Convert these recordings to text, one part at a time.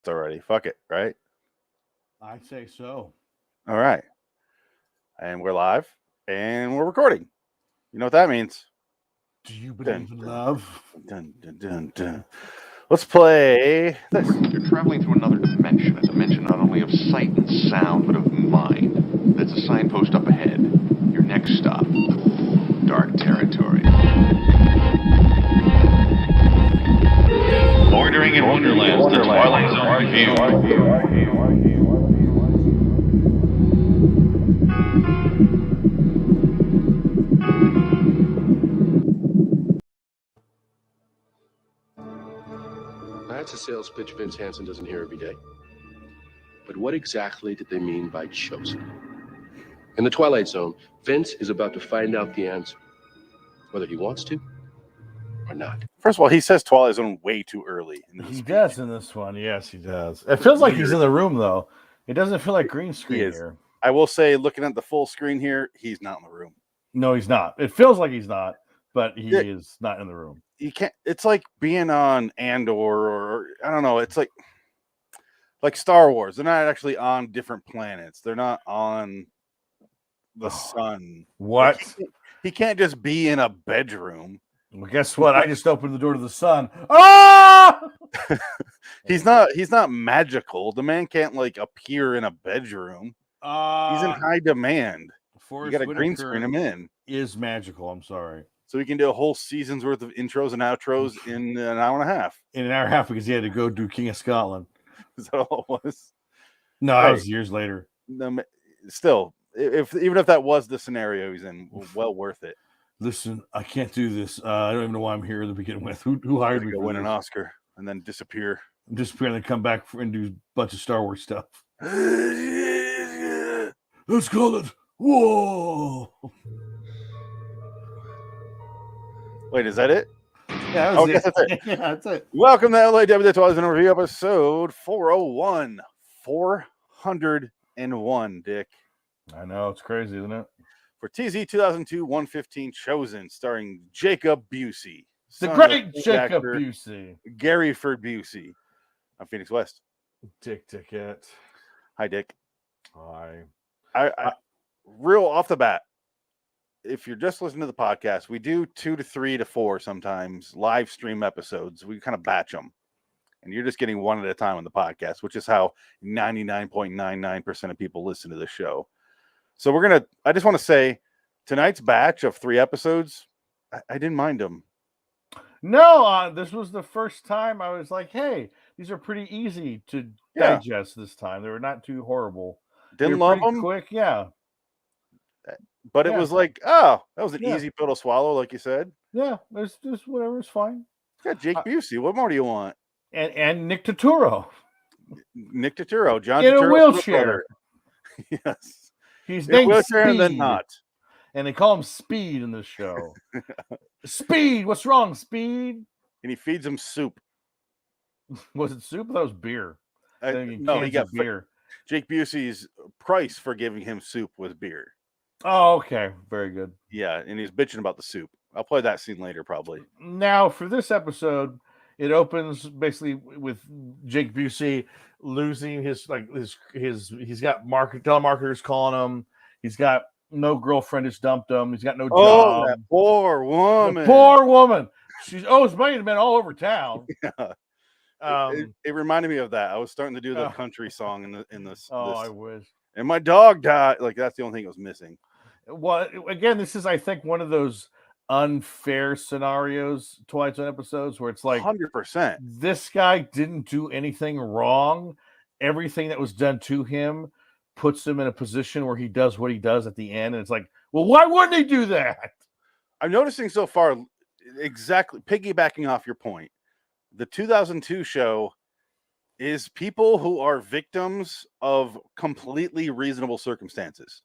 already. Fuck it, right? I say so. All right. And we're live and we're recording. You know what that means? Do you believe in love? Dun, dun, dun, dun. Let's play this. You're traveling through another dimension, a dimension not only of sight and sound, but of mind. There's a signpost up ahead. Your next stop, dark territory. Bordering in Wonderland, the Twilight Zone review. That's a sales pitch Vince Hansen doesn't hear every day. But what exactly did they mean by chosen? In the Twilight Zone, Vince is about to find out the answer, whether he wants to or not. First of all, he says Twilight Zone way too early. He does in this one. Yes, he does. It feels like he's in the room, though. It doesn't feel like green screen here. I will say, looking at the full screen here, he's not in the room. No, he's not. It feels like he's not, but he is not in the room. You can't. It's like being on Andor, or I don't know. It's like Star Wars. They're not actually on different planets. They're not on the sun. What? Like he can't just be in a bedroom. Well, guess what? I just opened the door to the sun. Ah! He's not magical. The man can't like appear in a bedroom. He's in high demand. You got to green screen him in. Is magical. I'm sorry. So we can do a whole season's worth of intros and outros in an hour and a half. In an hour and a half, because he had to go do King of Scotland. Is that all it was? No, that was years later. Still, even if that was the scenario he's in, well worth it. Listen, I can't do this. I don't even know why I'm here to begin with. Who hired me? To win an Oscar and then disappear. Disappear and then come back and do a bunch of Star Wars stuff. Let's call it. Whoa! Wait, is that it? Yeah, I guess that's it. Yeah, that's it. Welcome to LIW, the Twilight Zone review, episode 401. 401, Dick. I know, it's crazy, isn't it? For TZ 2002-115 Chosen, starring Jacob Busey. The great Jacob Busey. Garyford Busey. I'm Phoenix West. Dick Dickett. Hi, Dick. Hi. I real off the bat, if you're just listening to the podcast, we do 2 to 3 to 4 sometimes live stream episodes. We kind of batch them. And you're just getting one at a time on the podcast, which is how 99.99% of people listen to the show. So I just want to say, tonight's batch of 3 episodes, I didn't mind them. No, this was the first time I was like, hey, these are pretty easy to digest this time. They were not too horrible. Didn't love them? Quick, yeah. But it was like, oh, that was an easy pill to swallow, like you said. Yeah, there's just whatever, it's fine. It's got Jake Busey. What more do you want? And Nick Turturro. Nick Turturro. John in Turturro's a wheelchair. Yes. He's named Speed. And then not. And they call him Speed in this show. Speed, what's wrong, Speed? And he feeds him soup. Was it soup? That was beer. No, he got beer. Jake Busey's price for giving him soup was beer. Oh, okay. Very good. Yeah, and he's bitching about the soup. I'll play that scene later, probably. Now, for this episode, it opens basically with Jake Busey losing his he's got telemarketers calling him. He's got no girlfriend who's dumped him. He's got no job. Oh, that poor woman. The poor woman. She owes money to men all over town. Yeah. It reminded me of that. I was starting to do the country song in this. I wish. And my dog died. Like, that's the only thing that was missing. Well, again, this is, I think, one of those unfair scenarios, Twilight Zone episodes, where it's like 100%. This guy didn't do anything wrong. Everything that was done to him puts him in a position where he does what he does at the end. And it's like, well, why wouldn't he do that? I'm noticing so far, exactly piggybacking off your point, the 2002 show is people who are victims of completely reasonable circumstances.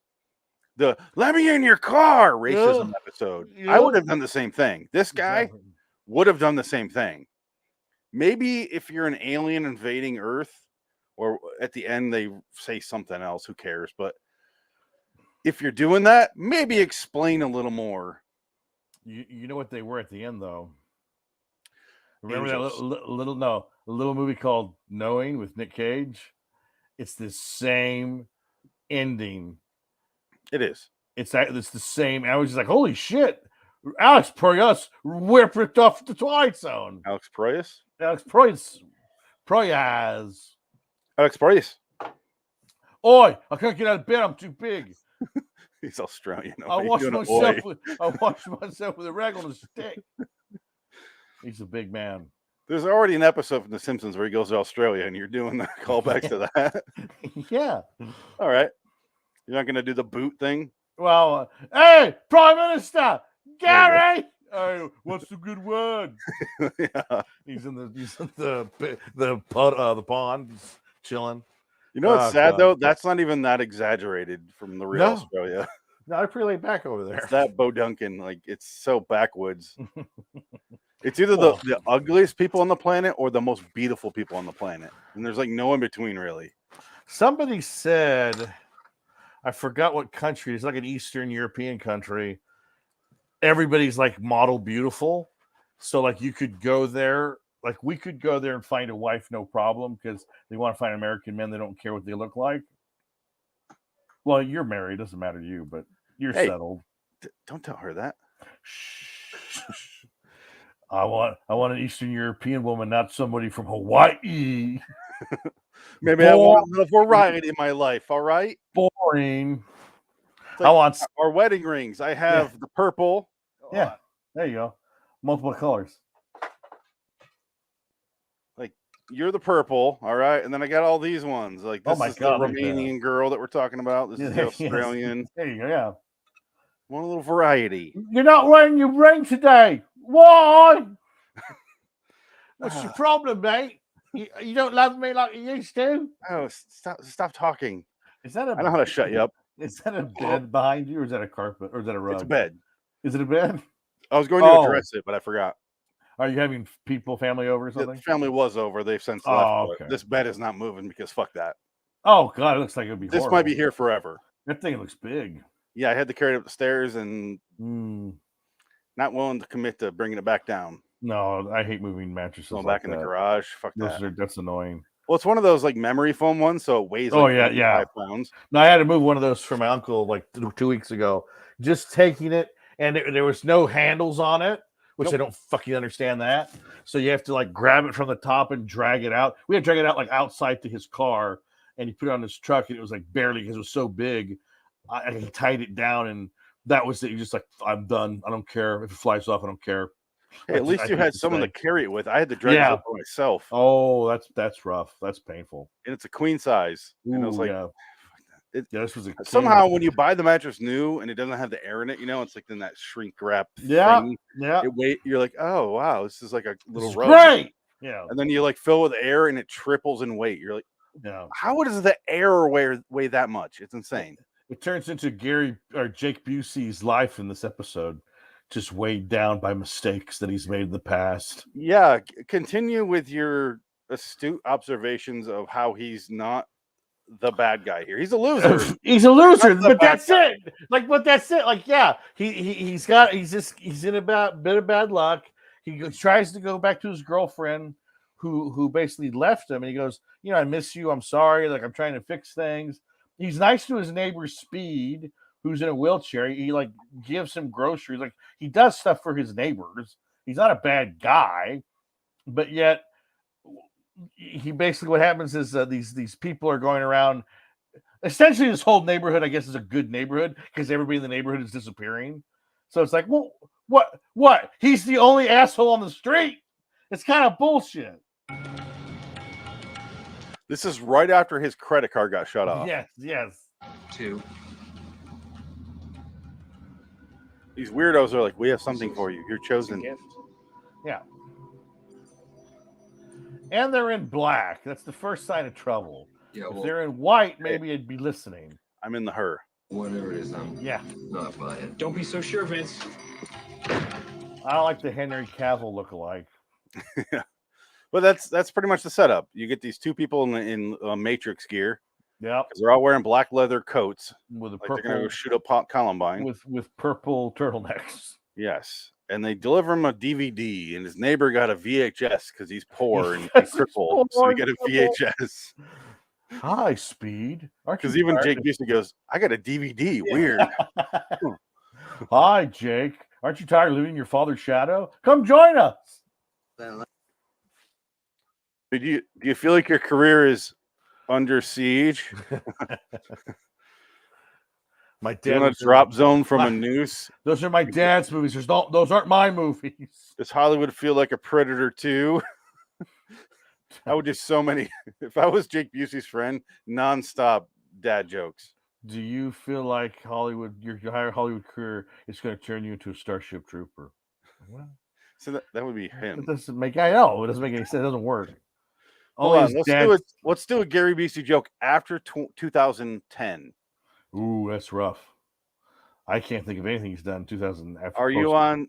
The "let me in your car" racism episode. I would have done the same thing. This guy would have done the same thing. Maybe if you're an alien invading Earth, or at the end they say something else, who cares? But if you're doing that, maybe explain a little more. You know what they were at the end, though? Remember Angels. that a little movie called Knowing with Nick Cage? It's the same ending. It is. It's the same. I was just like, holy shit, Alex Proyas ripped off the Twilight Zone. Alex Proyas. Alex Proyas. Alex Proyas. Oi, I can't get out of bed. I'm too big. He's Australian. I wash myself with a rag on a stick. He's a big man. There's already an episode from The Simpsons where he goes to Australia, and you're doing the callbacks to that. Yeah. All right. You're not going to do the boot thing? Well, hey, Prime Minister Gary. Hey, what's the good word? Yeah. He's in the pond, he's chilling. You know what's Oh, sad God. though? That's not even that exaggerated from the real No. Australia. No, I pretty laid back over there. It's that Bo Duncan, like it's so backwoods. It's either Well. the ugliest people on the planet or the most beautiful people on the planet, and there's like no in between really. Somebody said, I forgot what country. It's like an Eastern European country. Everybody's like model beautiful, so like you could go there. Like we could go there and find a wife, no problem, because they want to find American men. They don't care what they look like. Well, you're married, doesn't matter to you, but you're settled. Don't tell her that. I want an Eastern European woman, not somebody from Hawaii. Maybe I want a little variety in my life. All right. Boring. It's like I want. our wedding rings. I have the purple. Yeah, there you go. Multiple colors. Like you're the purple, all right, and then I got all these ones. Like this is the Romanian girl that we're talking about. This is the Australian. There you go. Yeah. Want a little variety. You're not wearing your ring today. Why? What's your problem, mate? You don't love me like you used to? Oh, stop talking. Is that I know how to shut you up. Is that a bed behind you, or is that a carpet, or is that a rug? It's a bed. Is it a bed? I was going to address it, but I forgot. Are you having family over or something? The family was over. They've since left. Okay. This bed is not moving because fuck that. Oh God, it looks like it'd be. This horrible. might be here forever. That thing looks big. Yeah, I had to carry it up the stairs and not willing to commit to bringing it back down. No, I hate moving mattresses. Going back in the garage. Fuck that. That's annoying. Well, it's one of those like memory foam ones, so it weighs. Like 5 pounds. No, I had to move one of those for my uncle like 2 weeks ago. Just taking it, and there was no handles on it, which I don't fucking understand that. So you have to like grab it from the top and drag it out. We had to drag it out like outside to his car, and he put it on his truck, and it was like barely because it was so big. He tied it down, and that was it. You're just like, I'm done. I don't care if it flies off. I don't care. Hey, at least you had someone to carry it with. I had to drag it up by myself. Oh, that's rough. That's painful. And it's a queen size. And it was like, this was somehow when you buy the mattress new and it doesn't have the air in it, it's like in that shrink wrap thing. Yeah. You're like, oh wow, this is like a little rug. Great. Yeah. And then you like fill with air and it triples in weight. You're like, how does the air weigh that much? It's insane. It turns into Jake Busey's life in this episode, just weighed down by mistakes that he's made in the past. Yeah, continue with your astute observations of how he's not the bad guy here. He's a loser. He's a loser, but that's it. But that's it. Like, yeah, he's in a bit of bad luck. He tries to go back to his girlfriend, who basically left him, and he goes, I miss you. I'm sorry. Like, I'm trying to fix things. He's nice to his neighbor Speed, who's in a wheelchair. He like gives him groceries. Like he does stuff for his neighbors. He's not a bad guy, but yet he basically, what happens is these people are going around. Essentially, this whole neighborhood, I guess, is a good neighborhood because everybody in the neighborhood is disappearing. So it's like, well, what? He's the only asshole on the street. It's kind of bullshit. This is right after his credit card got shut off. Yes. 2. These weirdos are like, we have something for you. You're chosen. Yeah. And they're in black. That's the first sign of trouble. Yeah, if they're in white, maybe I'd be listening. I'm in the her. Whatever it is, I'm not buying. Don't be so sure, Vince. I don't like the Henry Cavill lookalike. Yeah. But that's pretty much the setup. You get these two people in Matrix gear. Yeah, because they're all wearing black leather coats with a like purple. They're gonna go shoot up Columbine with purple turtlenecks. Yes, and they deliver him a DVD, and his neighbor got a VHS because he's poor and Yes, he's crippled, so poor he got a and crippled. VHS. High speed. Because even Jake Busey goes, I got a DVD. Weird. Hi, Jake. Aren't you tired of living in your father's shadow? Come join us. Do you feel like your career is under siege? My Doing dad a drop zone from a noose. Those are my dad's movies. Those aren't my movies. Does Hollywood feel like a Predator 2? I would do so many. If I was Jake Busey's friend, nonstop dad jokes. Do you feel like your higher Hollywood career is going to turn you into a Starship Trooper? Well, So that would be him. It doesn't make. I know it doesn't make any sense. It doesn't work. Hold on, let's do a Gary Busey joke after 2010. Ooh, that's rough. I can't think of anything he's done in 2000. Are you on?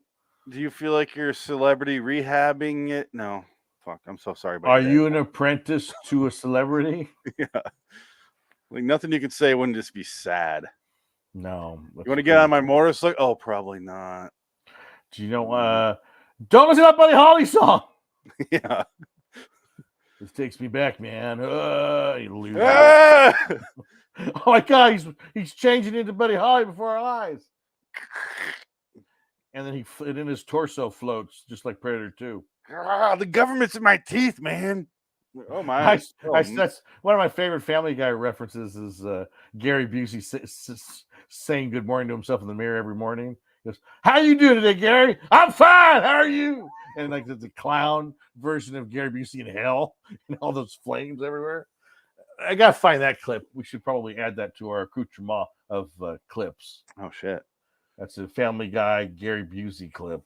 Do you feel like you're celebrity rehabbing it? No. Fuck. I'm so sorry about Are that. you an apprentice to a celebrity? Yeah. Like nothing you could say wouldn't just be sad. No. You want to get on my motorcycle? Oh, probably not. Do you know? Don't listen to that Buddy Holly song. Yeah. This takes me back, man. You loser. Oh my God, he's changing into Buddy Holly before our eyes. And then then his torso floats just like Predator 2. The government's in my teeth, man. Oh my! That's one of my favorite Family Guy references. Is Gary Busey saying good morning to himself in the mirror every morning. He goes, "How you doing today, Gary? I'm fine. How are you?" And like there's a clown version of Gary Busey in hell and all those flames everywhere. I gotta find that clip. We should probably add that to our accoutrement of clips. Oh shit! That's a Family Guy Gary Busey clip.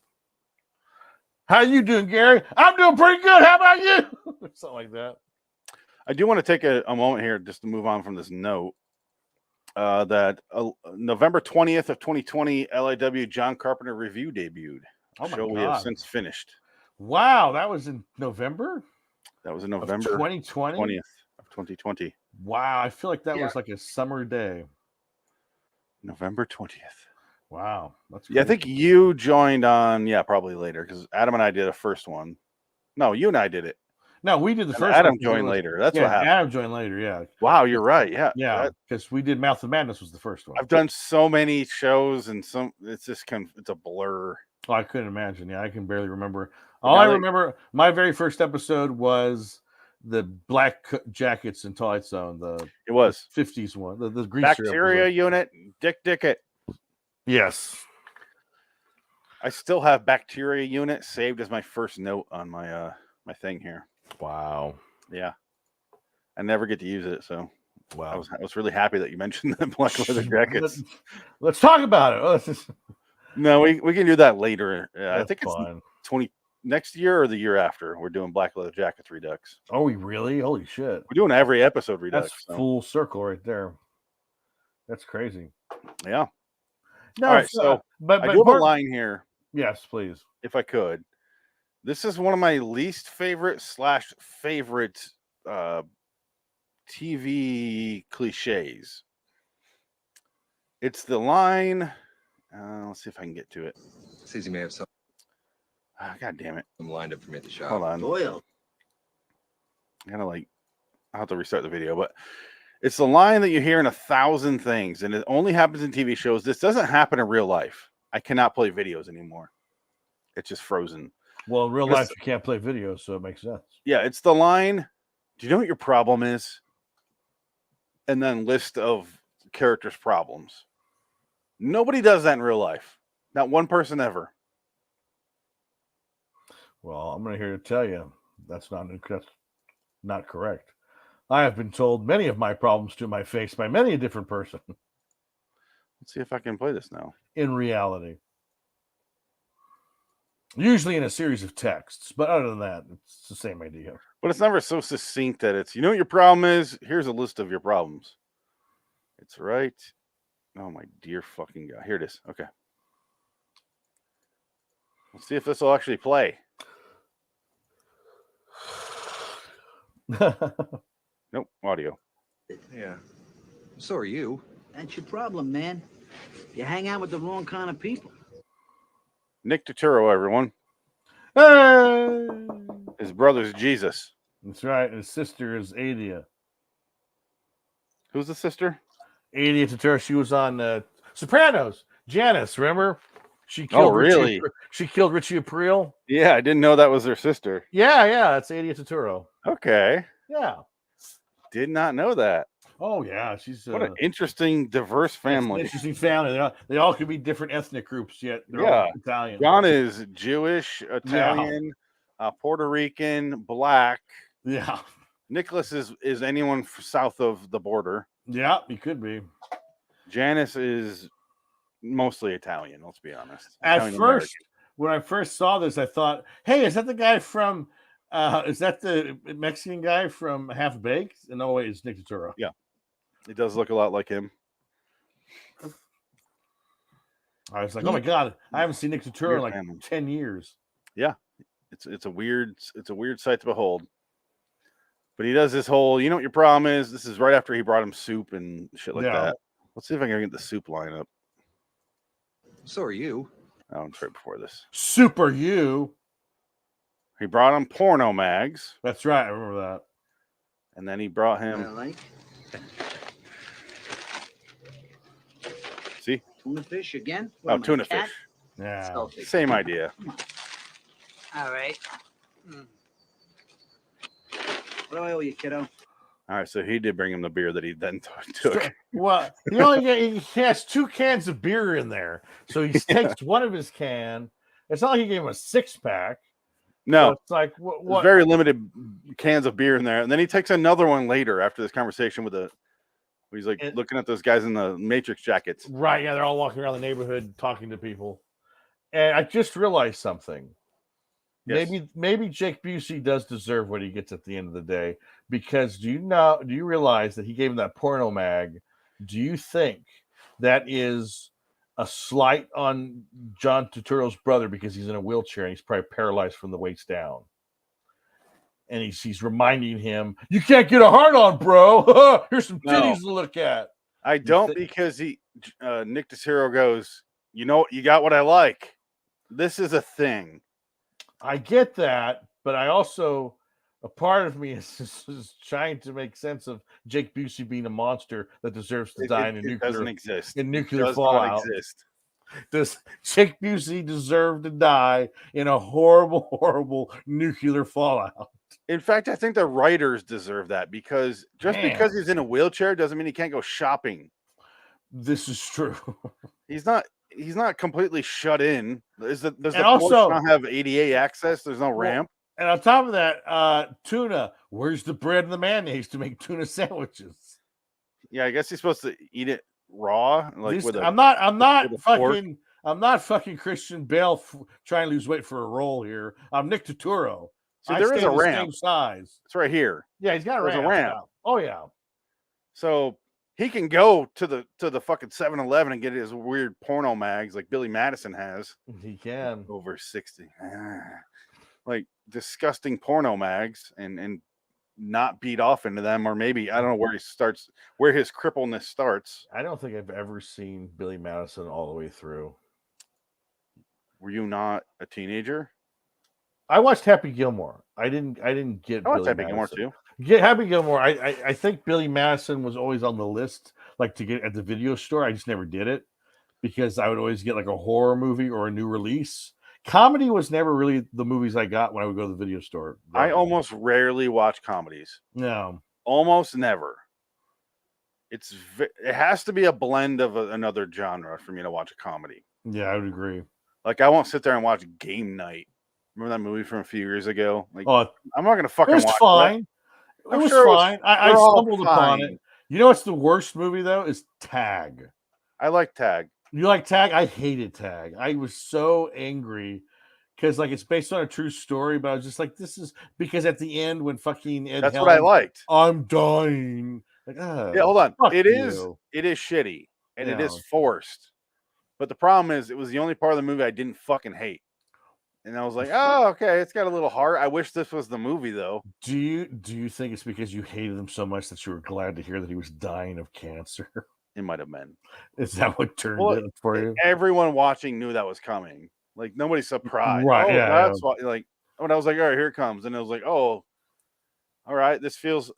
How you doing, Gary? I'm doing pretty good. How about you? Something like that. I do want to take a moment here just to move on from this note. That November 20th of 2020, LIW John Carpenter review debuted. Oh my show God. We have since finished. Wow, that was in November? That was in November 2020? 20th of 2020. Wow, I feel like that was like a summer day. November 20th. Wow. That's crazy. Yeah, I think you joined on, probably later, because Adam and I did a first one. No, you and I did it. No, we did the first Adam one. joined later. That's what happened. Adam joined later, yeah. Wow, you're right. Yeah. Yeah, because we did Mouth of Madness was the first one. I've done so many shows and it's just it's a blur. Oh, I couldn't imagine. Yeah, I can barely remember. I remember my very first episode was the Black Jackets in Twilight Zone. It was 50s one. The greaser Bacteria episode. Unit, Dick it. Yes. I still have Bacteria Unit saved as my first note on my my thing here. Wow. Yeah. I never get to use it, so wow. I was really happy that you mentioned the Black Leather Jackets. Let's talk about it. No, we can do that later. I think fine. It's next year or the year after. We're doing Black Leather Jackets Redux. Are we really? Holy shit. We're doing every episode Redux. That's full circle right there. That's crazy. Yeah. No, all right, so but I do have a line here. Yes, please. If I could. This is one of my least favorite / favorite TV cliches. It's the line. Let's see if I can get to it. Says you may have some God damn it. lined up for me at the shop. Hold on. Doyle. I'll have to restart the video, but it's the line that you hear in 1,000 things, and it only happens in TV shows. This doesn't happen in real life. I cannot play videos anymore. It's just frozen. Well, in real life, you can't play videos, so it makes sense. Yeah, it's the line. Do you know what your problem is? And then list of characters' problems. Nobody does that in real life. Not one person ever. Well, I'm here to tell you that's not correct. I have been told many of my problems to my face by many a different person. Let's see if I can play this now. In reality. Usually in a series of texts, but other than that, it's the same idea. But it's never so succinct that it's, you know what your problem is? Here's a list of your problems. It's right. Oh, my dear fucking God. Here it is. Okay. Let's see if this will actually play. Nope. Audio. Yeah. So are you. That's your problem, man. You hang out with the wrong kind of people. Nick Turturro, everyone. Hey! His brother's Jesus. That's right. And his sister is Adia. Who's the sister? Adia Turturro. She was on Sopranos. Janice, remember? She Oh, killed really? She killed Richie Aprile. Yeah, I didn't know that was their sister. Yeah, that's Adia Turturro. Okay. Yeah. Did not know that. Oh yeah, she's What an interesting, diverse family. Interesting family. They all could be different ethnic groups, yet they're Yeah. all Italian. John is Jewish, Italian, Puerto Rican, black. Yeah. Nicholas is anyone south of the border. Yeah, he could be. Janice is mostly Italian, let's be honest. At first, when I first saw this, I thought, hey, is that the guy from is that the Mexican guy from Half Baked? And no, wait, it's Nick Turturro. Yeah. It does look a lot like him. I was like, oh my god, I haven't seen Nick Turturro in like 10 years. Yeah. It's a weird sight to behold. But he does this whole, you know what your problem is? This is right after he brought him soup and shit like that. Let's see if I can get the soup line up. So are you. Oh, it's right before this. Super you. He brought him porno mags. That's right, I remember that. And then he brought him. I like See? tuna fish again. Oh, tuna fish. Yeah. Selfie. Same idea. All right. What do I owe you, kiddo? All right, so he did bring him the beer that he then took. Well, he has 2 cans of beer in there, so he takes one of his can. It's not like he gave him a 6-pack. No, so it's like what? Very limited cans of beer in there, and then he takes another one later after this conversation with he's like looking at those guys in the Matrix jackets. Right? Yeah, they're all walking around the neighborhood talking to people, and I just realized something. Yes. Maybe Jake Busey does deserve what he gets at the end of the day, because do you realize that he gave him that porno mag? Do you think that is a slight on John Turturro's brother because he's in a wheelchair and he's probably paralyzed from the waist down? And he's reminding him, you can't get a hard on, bro. Here's some titties to look at. I don't, because Nick Turturro goes, you know, you got what I like. This is a thing. I get that, but I also, a part of me is trying to make sense of Jake Busey being a monster that deserves to die in a nuclear. Doesn't exist. In nuclear does fallout. Not exist. Does Jake Busey deserve to die in a horrible, horrible nuclear fallout? In fact, I think the writers deserve that, because because he's in a wheelchair doesn't mean he can't go shopping. This is true. He's not completely shut in. Does the also not have ADA access? There's no ramp. And on top of that, tuna. Where's the bread and the mayonnaise to make tuna sandwiches? Yeah, I guess he's supposed to eat it raw. Like I'm not fucking Christian Bale trying to lose weight for a role here. I'm Nick Turturro. So there is a ramp. Same size. It's right here. Yeah, he's got a ramp. There's a ramp. Oh yeah. So he can go to the fucking 7-Eleven and get his weird porno mags like Billy Madison has. He can. Over 60. Like disgusting porno mags and not beat off into them, or maybe I don't know where his crippleness starts. I don't think I've ever seen Billy Madison all the way through. Were you not a teenager? I watched Happy Gilmore. I didn't get Billy Happy Madison. Gilmore too. Yeah, Happy Gilmore. I think Billy Madison was always on the list, like to get at the video store. I just never did it because I would always get like a horror movie or a new release. Comedy was never really the movies I got when I would go to the video store. I almost rarely watch comedies. No, almost never. It has to be a blend of another genre for me to watch a comedy. Yeah, I would agree. Like I won't sit there and watch Game Night. Remember that movie from a few years ago? Like, I'm not gonna fucking watch fine. That. It was fine. I stumbled upon it. You know what's the worst movie though? Is Tag. I like Tag. You like Tag? I hated Tag. I was so angry because like it's based on a true story, but I was just like, this is because at the end when fucking Ed That's what I liked. I'm dying. Like, yeah, hold on. It is shitty and it is forced. But the problem is it was the only part of the movie I didn't fucking hate. And I was like, oh, okay, it's got a little heart. I wish this was the movie, though. Do you think it's because you hated him so much that you were glad to hear that he was dying of cancer? It might have been. Is that what turned it for you? Everyone watching knew that was coming. Like nobody's surprised. Right, Oh, yeah, that's why. Like when I was like, all right, here it comes, and it was like, oh, all right, this feels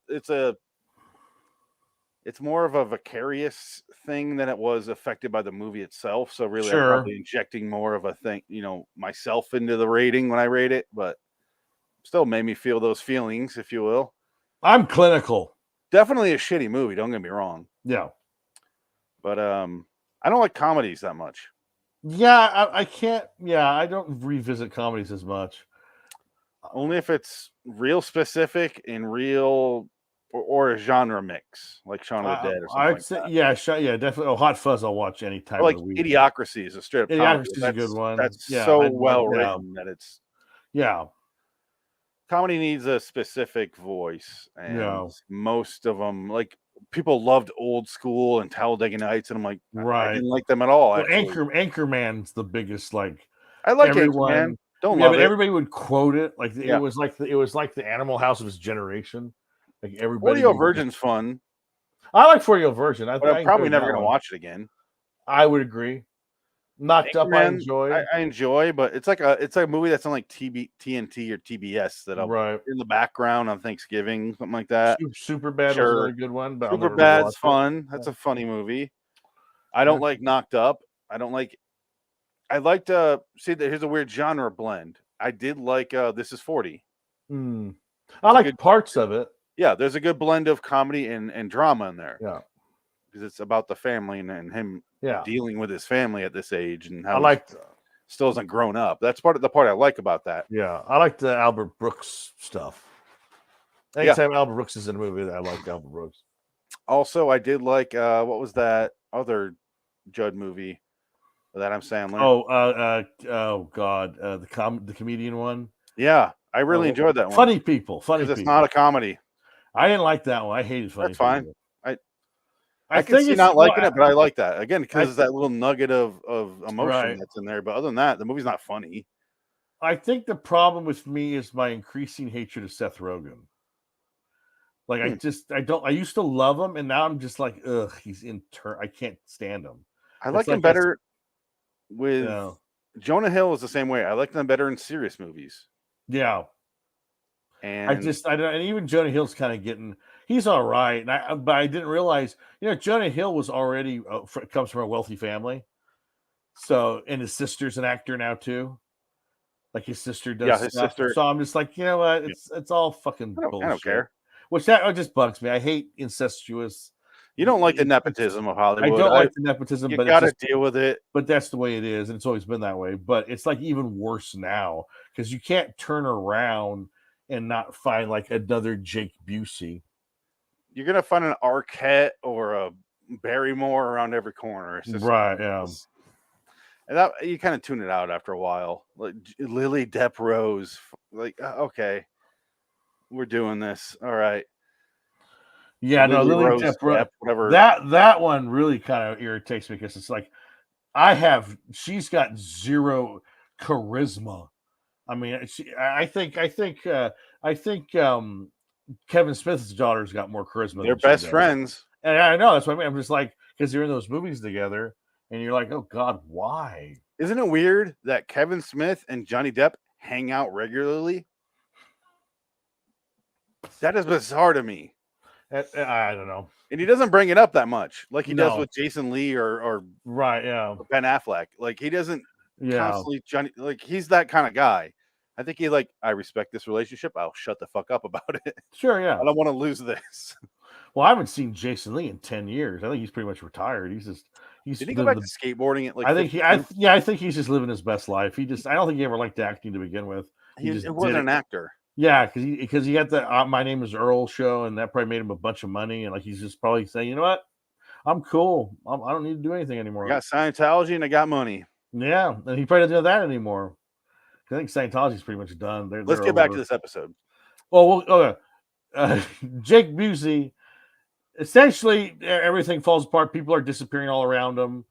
it's more of a vicarious thing than it was affected by the movie itself. So really, I'm Sure. probably injecting more of a thing, myself into the rating when I rate it, but still made me feel those feelings, if you will. I'm clinical. Definitely a shitty movie. Don't get me wrong, Yeah. but I don't like comedies that much. Yeah, I can't. Yeah, I don't revisit comedies as much. Only if it's real specific and real or a genre mix, like Shaun of the Dead or something I'd like say, that. yeah, yeah, definitely. Oh, Hot Fuzz, I'll watch any time Or of like the week. Idiocracy is a straight up comedy. Idiocracy is a good one. That's Yeah, so I'd well like- yeah. written that it's Yeah, comedy needs a specific voice, and Yeah. most of them, like people loved Old School and Talladega Nights, and I'm like, I Right. didn't like them at all. Well, Actually, Anchorman's the biggest. Like I like everyone, Anchorman. Don't yeah, love but it. everybody would quote it. Like Yeah. it was like the Animal House of his generation. Like everybody. Audio would Virgin's fun, I like 40 Virgin. but I'm probably never going to watch it again. I would agree. Knocked Up, I Anchorman, enjoy. I enjoy, but it's like a movie that's on like TNT or TBS that I'll Right. in the background on Thanksgiving, something like that. Super Bad was Sure. another good one, but I'll never Superbad's rewatch it. fun. That's a funny movie. I don't like Knocked Up. I liked here's a weird genre blend. I did like This Is 40. I like parts of it. Yeah, there's a good blend of comedy and drama in there. Yeah. Because it's about the family and him Yeah. dealing with his family at this age and how I liked he still hasn't grown up. That's the part I like about that. Yeah, I like the Albert Brooks stuff. Anytime Albert Brooks is in a movie, I like Albert Brooks. Also, I did like what was that other Judd movie that I'm Sandler? Oh God, the comedian one. Yeah, I really enjoyed that one. Funny People. Because it's not a comedy. I didn't like that one. I hated Funny That's fine. People. I can see not liking it, but I like that. Again, because it's that little nugget of emotion that's in there. But other than that, the movie's not funny. I think the problem with me is my increasing hatred of Seth Rogen. Like I used to love him, and now I'm just like, ugh, I can't stand him. I like him better with Jonah Hill is the same way. I like them better in serious movies. Yeah. And and even Jonah Hill's kind of he's all right. But I didn't realize, Jonah Hill was already comes from a wealthy family. So, and his sister's an actor now too. Like his sister does. Yeah, his stuff. sister. So I'm just like, you know what? It's all fucking bullshit. I don't care. Which that just bugs me. I hate incestuous. You don't like the nepotism of Hollywood. I don't like the nepotism, you but got to deal with it. But that's the way it is, and it's always been that way. But it's like even worse now because you can't turn around and not find like another Jake Busey. You're gonna find an Arquette or a Barrymore around every corner. It's just, right? Yeah. And that you kind of tune it out after a while. Like Lily Depp Rose, like okay, we're doing this. All right. Yeah, Lily Depp, whatever. That one really kind of irritates me because it's like she's got zero charisma. I mean, I think Kevin Smith's daughter's got more charisma. They're best friends, and I know that's what I mean. I'm just like because they're in those movies together, and you're like, oh God, why? Isn't it weird that Kevin Smith and Johnny Depp hang out regularly? That is bizarre to me. I don't know. And he doesn't bring it up that much, like he does with Jason Lee or right, yeah, Ben Affleck. Like he doesn't constantly he's that kind of guy. I think I respect this relationship. I'll shut the fuck up about it. Sure, yeah. I don't want to lose this. Well, I haven't seen Jason Lee in 10 years. I think he's pretty much retired. Did he go back to skateboarding at like? I think he's just living his best life. I don't think he ever liked acting to begin with. He wasn't an actor. Yeah, because he had the My Name Is Earl show, and that probably made him a bunch of money. And like he's just probably saying, you know what, I'm cool. I don't need to do anything anymore. I got Scientology and I got money. Yeah, and he probably doesn't do that anymore. I think Scientology's pretty much done. Let's get back to this episode. Well, Jake Busey. Essentially, everything falls apart. People are disappearing all around him,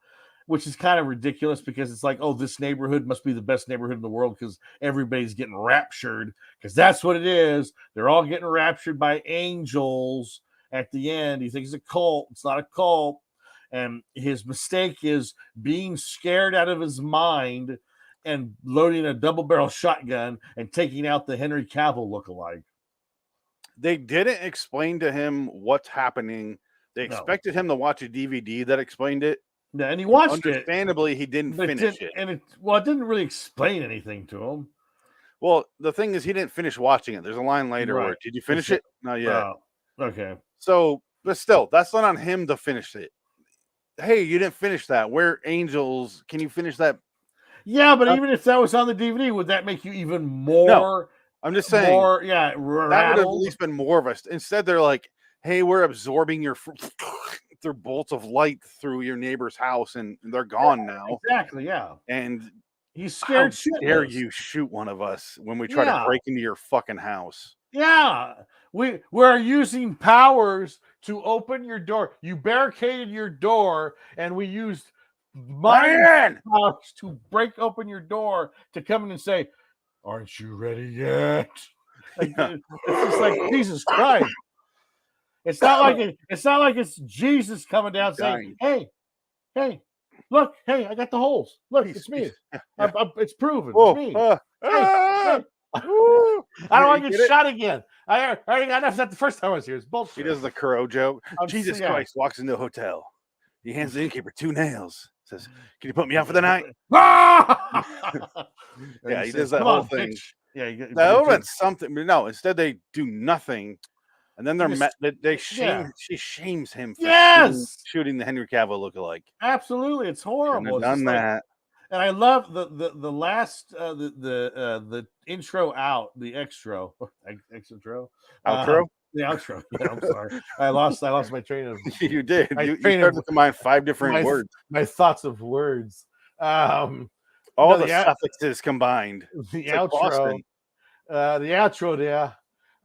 which is kind of ridiculous because it's like, oh, this neighborhood must be the best neighborhood in the world because everybody's getting raptured because that's what it is. They're all getting raptured by angels at the end. He thinks it's a cult. It's not a cult. And his mistake is being scared out of his mind and loading a double barrel shotgun and taking out the Henry Cavill lookalike. They didn't explain to him what's happening. They No. expected him to watch a DVD that explained it. Yeah, and he watched it. Understandably, he didn't finish it. And it didn't really explain anything to him. Well, the thing is, he didn't finish watching it. There's a line later where, did you finish it? Not yet. Okay. So, but still, that's not on him to finish it. Hey, you didn't finish that. We're angels. Can you finish that? Yeah, but even if that was on the DVD, would that make you even more? No, I'm just saying. More, that would have at least been more of us. Instead, they're like, hey, we're absorbing your their bolts of light through your neighbor's house, and they're gone now. Exactly, yeah. And he's scared shitless. Dare you shoot one of us when we try to break into your fucking house? Yeah. We're using powers to open your door. You barricaded your door, and we used mind powers to break open your door to come in and say, aren't you ready yet? Like, it's just like Jesus Christ. It's not like it's Jesus coming down saying, hey, look, hey, I got the holes. Look, it's me. It's proven. It's me. Hey. I don't want to get shot again. I already got enough. That the first time I was here. It's bullshit. He does the crow joke. Jesus Christ walks into a hotel. He hands the innkeeper 2 nails. Says, "Can you put me out for the night?" Yeah, he does that whole thing. Bitch. Yeah, that would have been something. But no, instead they do nothing, and then she shames him for shooting the Henry Cavill lookalike. Absolutely, it's horrible. It's done that. And I love the last the intro out, the extra outro. The outro. Yeah, I'm sorry. I lost my train of. You did. You started to combine 5 different words. My thoughts of words. All the suffixes combined. The outro. The outro there.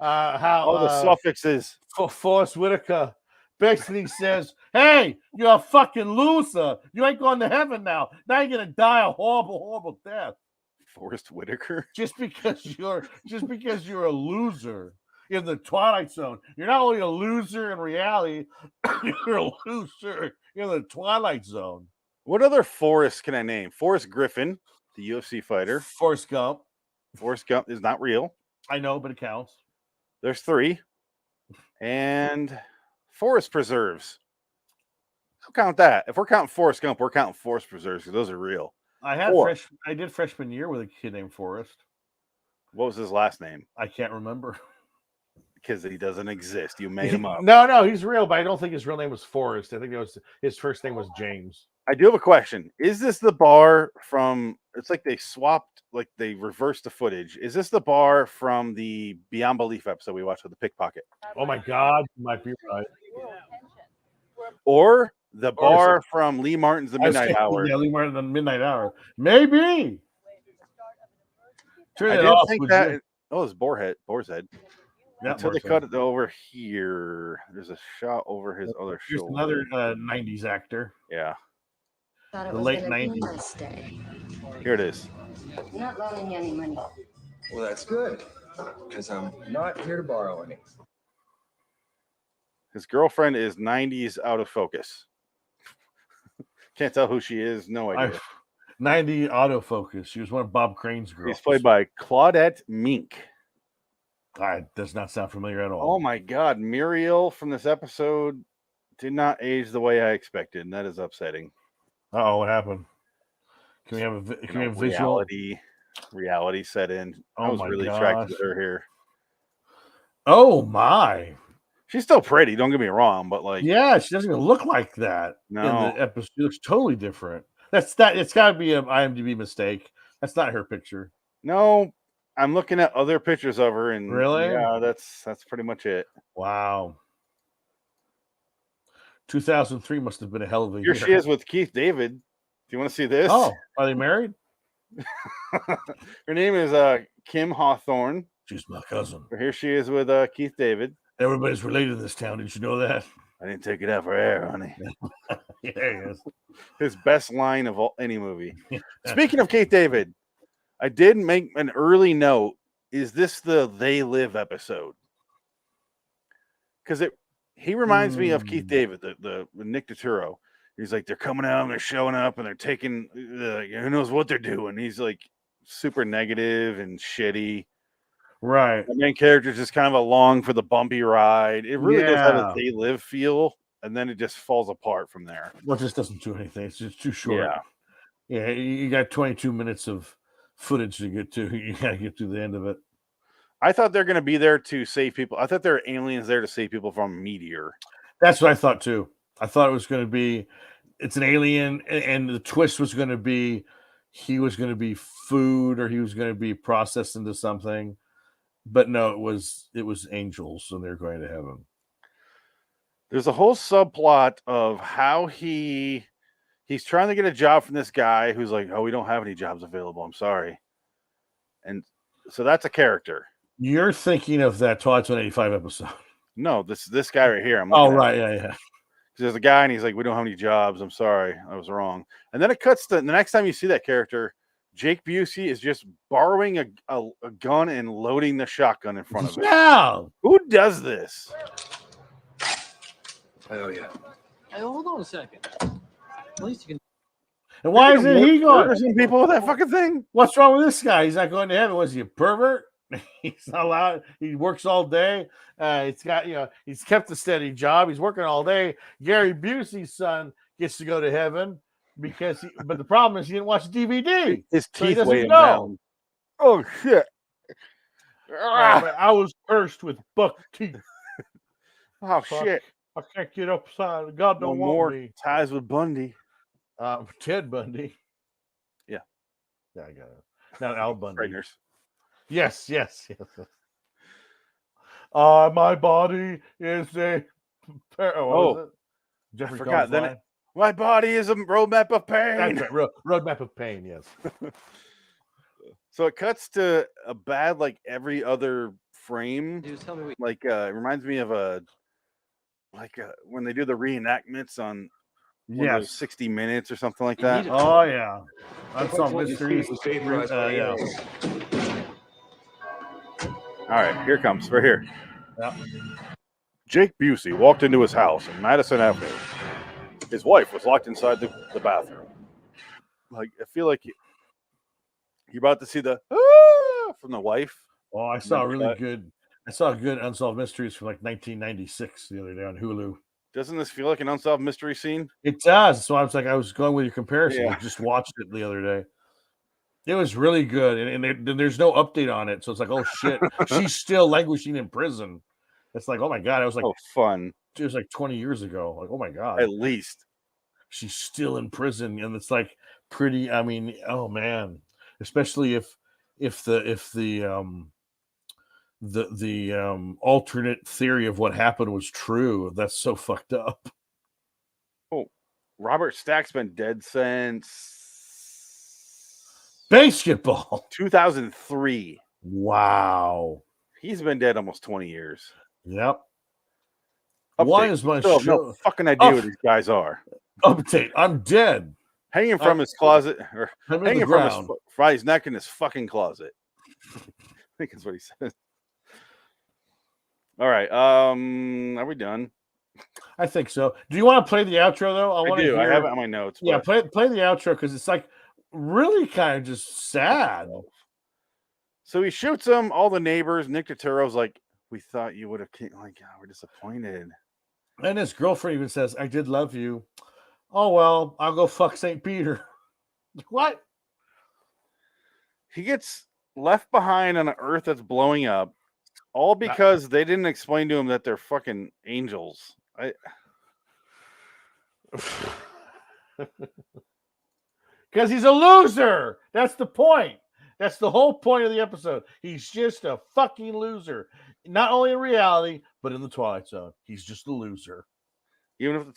How all the suffixes. Forrest Whitaker basically says, "Hey, you're a fucking loser. You ain't going to heaven now. Now you're gonna die a horrible, horrible death." Forrest Whitaker. Just because you're a loser in the Twilight Zone. You're not only a loser in reality, you're a loser in the Twilight Zone. What other Forrest can I name? Forrest Griffin, the UFC fighter. Forrest Gump. Forrest Gump is not real. I know, but it counts. There's 3. And Forest Preserves. I'll count that. If we're counting Forrest Gump, we're counting Forest Preserves because those are real. I did freshman year with a kid named Forrest. What was his last name? I can't remember. Because he doesn't exist. You made him up. No, he's real, but I don't think his real name was Forrest. I think his first name was James. I do have a question. Is this the bar from? It's like they swapped, like they reversed the footage. Is this the bar from the Beyond Belief episode we watched with the pickpocket? Oh my God, you might be right. Or the bar from Lee Martin's The Midnight Hour? Yeah, Lee Martin's The Midnight Hour. Maybe. I didn't think that. Oh, it's Boar's Head. Yeah, until they cut it over here. There's a shot over his other shoulder. Another 90s actor. Yeah. The late 90s. Here it is. I'm not loaning you any money. Well, that's good, because I'm not here to borrow any. His girlfriend is 90s out of focus. Can't tell who she is. No idea. 90 autofocus. She was one of Bob Crane's girls. He's played by Claudette Mink. Does not sound familiar at all. Oh my God. Muriel from this episode did not age the way I expected, and that is upsetting. Oh, what happened? Can we have a visual? Reality set in. I was really attracted to her here. Oh my. She's still pretty, don't get me wrong, but like, yeah, she doesn't even look like that. No. In the episode. She looks totally different. It's got to be an IMDb mistake. That's not her picture. No, I'm looking at other pictures of her, and really, yeah, that's pretty much it. Wow. 2003 must have been a hell of a year. Here she is with Keith David. Do you want to see this? Oh, are they married? Her name is Kim Hawthorne. She's my cousin. Here she is with Keith David. Everybody's related in this town. Did you know that? I didn't take it out for air, honey. Yeah, he is. His best line of any movie. Speaking of Keith David, I did make an early note. Is this the They Live episode? Because he reminds me of Keith David, the Nick Turturro. He's like, they're coming out and they're showing up and they're taking, who knows what they're doing. He's like super negative and shitty. Right. The main character's just kind of along for the bumpy ride. It really does have a They Live feel, and then it just falls apart from there. Well, it just doesn't do anything. It's just too short. Yeah. Yeah, you got 22 minutes of footage to get to. You got to get to the end of it. I thought they're going to be there to save people. I thought there were aliens there to save people from a meteor. That's what I thought too. I thought it was going to be, it's an alien, and the twist was going to be he was going to be food or he was going to be processed into something. But no, it was angels, and they're going to heaven. There's a whole subplot of how he's trying to get a job from this guy who's like, oh, we don't have any jobs available. I'm sorry. And so that's a character. You're thinking of that Twilight Zone 85 episode. No, this guy right here. Oh, right. Yeah. There's a guy and he's like, we don't have any jobs. I'm sorry. I was wrong. And then it cuts to the next time you see that character, Jake Busey is just borrowing a gun and loading the shotgun in front of him. No. Who does this? Oh, yeah. Hey, hold on a second. At least you can. And why isn't he going? Some people with that fucking thing. What's wrong with this guy? He's not going to heaven. Was he a pervert? He's not allowed. He works all day. He's got, he's kept a steady job. He's working all day. Gary Busey's son gets to go to heaven because but the problem is he didn't watch DVD. His so teeth weigh him down. Oh shit! I was cursed with buck teeth. Oh shit! I can't get upside. God don't want more me. Ties with Bundy. Ted Bundy. Yeah, I got it. Not Al Bundy. Frighteners. Yes. My body is a. I forgot. Then my body is a roadmap of pain. That's right. Roadmap of pain. Yes. So it cuts to a bad, like every other frame. Dude, tell me like it reminds me of when they do the reenactments on 60 Minutes or something like that. Oh yeah, Unsolved Mysteries. Yeah. All right, here comes. Right here. Yeah. Jake Busey walked into his house in Madison Avenue. His wife was locked inside the bathroom. Like, I feel like you're about to see the from the wife. Oh, I saw a good Unsolved Mysteries from like 1996 the other day on Hulu. Doesn't this feel like an Unsolved Mystery scene? It does. So I was going with your comparison. Yeah. I just watched it the other day. It was really good, and there's no update on it. So it's like, oh shit, she's still languishing in prison. It's like, oh my god, I was like, fun. It was like 20 years ago. Like, oh my god, at least she's still in prison, and it's like pretty. I mean, oh man, especially if the alternate theory of what happened was true. That's so fucked up. Oh, Robert Stack's been dead since Basketball 2003. Wow, he's been dead almost 20 years. Yep. Update. Why is my show? No fucking idea what these guys are. Update. I'm dead. Hanging from his closet, or hanging from his neck in his fucking closet. I think that's what he said. All right. Are we done? I think so. Do you want to play the outro though? I do. I have it on my notes. Yeah, play the outro because it's like really kind of just sad. So he shoots them. All the neighbors. Nick Turturro's like, "We thought you would have." Like, we're disappointed. And his girlfriend even says, "I did love you." Oh well, I'll go fuck St. Peter. What? He gets left behind on an Earth that's blowing up, all because they didn't explain to him that they're fucking angels. Because he's a loser. That's the point. That's the whole point of the episode. He's just a fucking loser. Not only in reality, but in the Twilight Zone. He's just a loser. Even if the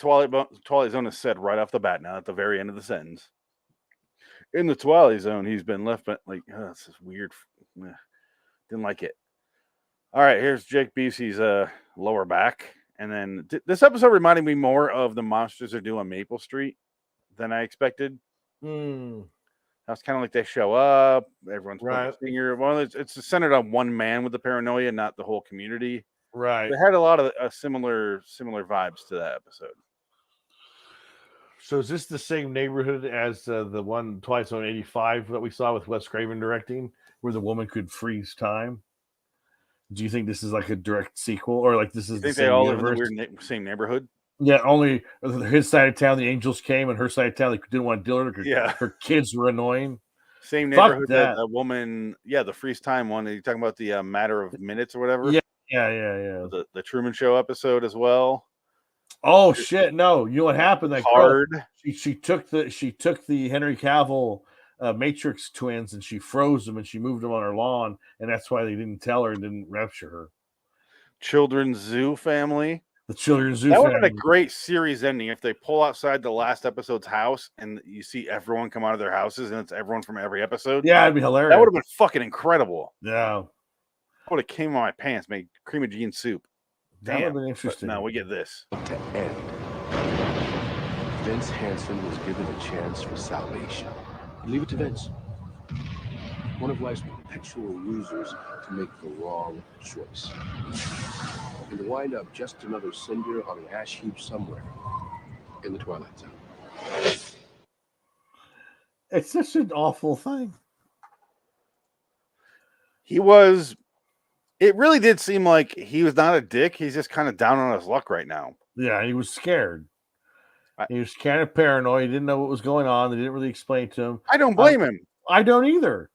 Twilight Zone is said right off the bat now at the very end of the sentence. In the Twilight Zone, he's been left, but like, this is weird. Didn't like it. All right, here's Jake Busey's lower back. And then this episode reminded me more of the Monsters Are Due on Maple Street than I expected. That's kind of like they show up, everyone's right. Well, it's centered on one man with the paranoia, not the whole community. Right. They had a lot of similar vibes to that episode. So is this the same neighborhood as the one Twilight Zone 85 that we saw with Wes Craven directing, where the woman could freeze time? Do you think this is like a direct sequel, or like this You is the think they same all live in the universe? weird same neighborhood? Yeah, only his side of town, the angels came, and her side of town, they didn't want to deal with her. Yeah. Her kids were annoying. Same Fuck neighborhood that. that woman, the freeze time one. Are you talking about the matter of minutes or whatever? Yeah. The Truman Show episode as well. Oh shit! No, you know what happened? That Hard. girl, she took the Henry Cavill Matrix twins and she froze them and she moved them on her lawn, and that's why they didn't tell her and didn't rapture her. Children's Zoo family. The Children's Zoo That would have family. been a great series ending if they pull outside the last episode's house and you see everyone come out of their houses and it's everyone from every episode. Yeah, it'd be hilarious. That would have been fucking incredible. Yeah, I would have came on my pants, made cream of gene soup. that would have Damn. been interesting. No, we get this. To end. Vince Hansen was given a chance for salvation. Leave it to Vince. One of life's perpetual losers to make the wrong choice. And to wind up just another cinder on an ash heap somewhere in the Twilight Zone. It's such an awful thing. It really did seem like he was not a dick. He's just kind of down on his luck right now. Yeah, he was scared. He was kind of paranoid. He didn't know what was going on. They didn't really explain to him. I don't blame him. I don't either.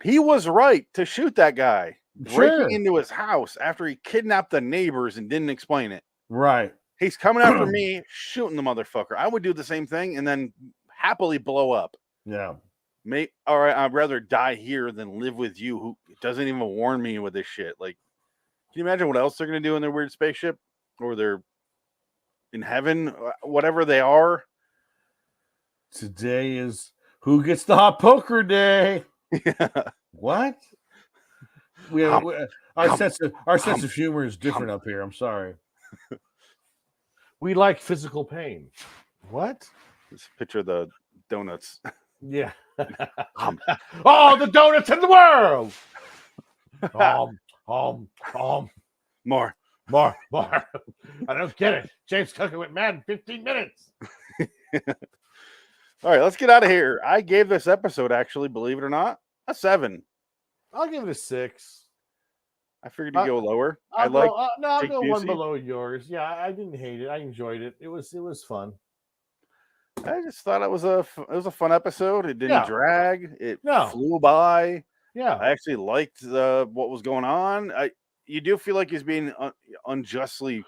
He was right to shoot that guy. Sure. Breaking into his house after he kidnapped the neighbors and didn't explain it. Right. He's coming after me, shooting the motherfucker. I would do the same thing and then happily blow up. Yeah. All right, I'd rather die here than live with you who doesn't even warn me with this shit. Like, can you imagine what else they're going to do in their weird spaceship? Or they're in heaven? Whatever they are. Today is Who Gets the Hot Poker Day. What? Our sense of humor is different up here. I'm sorry. We like physical pain. What? Just picture the donuts. Yeah. Oh, the donuts in the world. More. I don't get it. James Cook went mad in 15 minutes. All right, let's get out of here. I gave this episode, actually, believe it or not, a 7. I'll give it a 6. I figured you'd go lower. I'll Jake go one Busey. below yours. Yeah, I didn't hate it. I enjoyed it. It was fun. I just thought it was a fun episode. It didn't drag. It No. flew by. Yeah. I actually liked what was going on. You do feel like he's being unjustly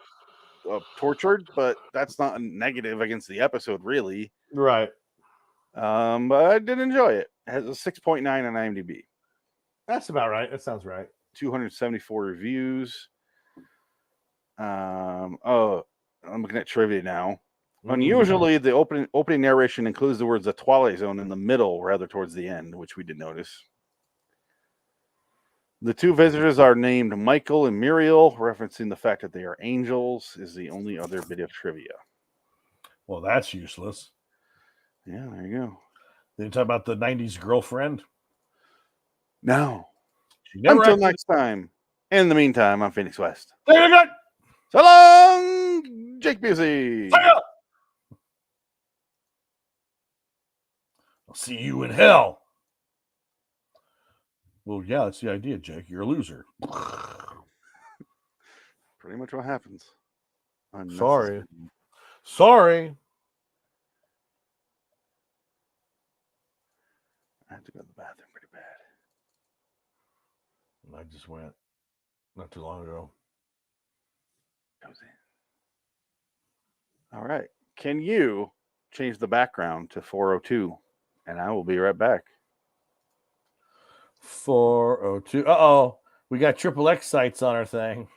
tortured, but that's not a negative against the episode, really. Right. But I did enjoy it. It has a 6.9 on IMDb. That's about right. That sounds right. 274 reviews. I'm looking at trivia now. Unusually, the opening narration includes the words "The Twilight Zone" in the middle, rather towards the end, which we did notice. The two visitors are named Michael and Muriel, referencing the fact that they are angels. Is the only other bit of trivia. Well, that's useless. Yeah, there you go. Did you talk about the 90s girlfriend? No. She never Until acted- next time. In the meantime, I'm Phoenix West. There you go. So long, Jake Busey. I'll see you in hell. Well, yeah, that's the idea, Jake. You're a loser. Pretty much what happens. Sorry. I have to go to the bathroom pretty bad. I just went not too long ago. Goes in. All right. Can you change the background to 402? And I will be right back. 402. Uh-oh. We got triple X sites on our thing.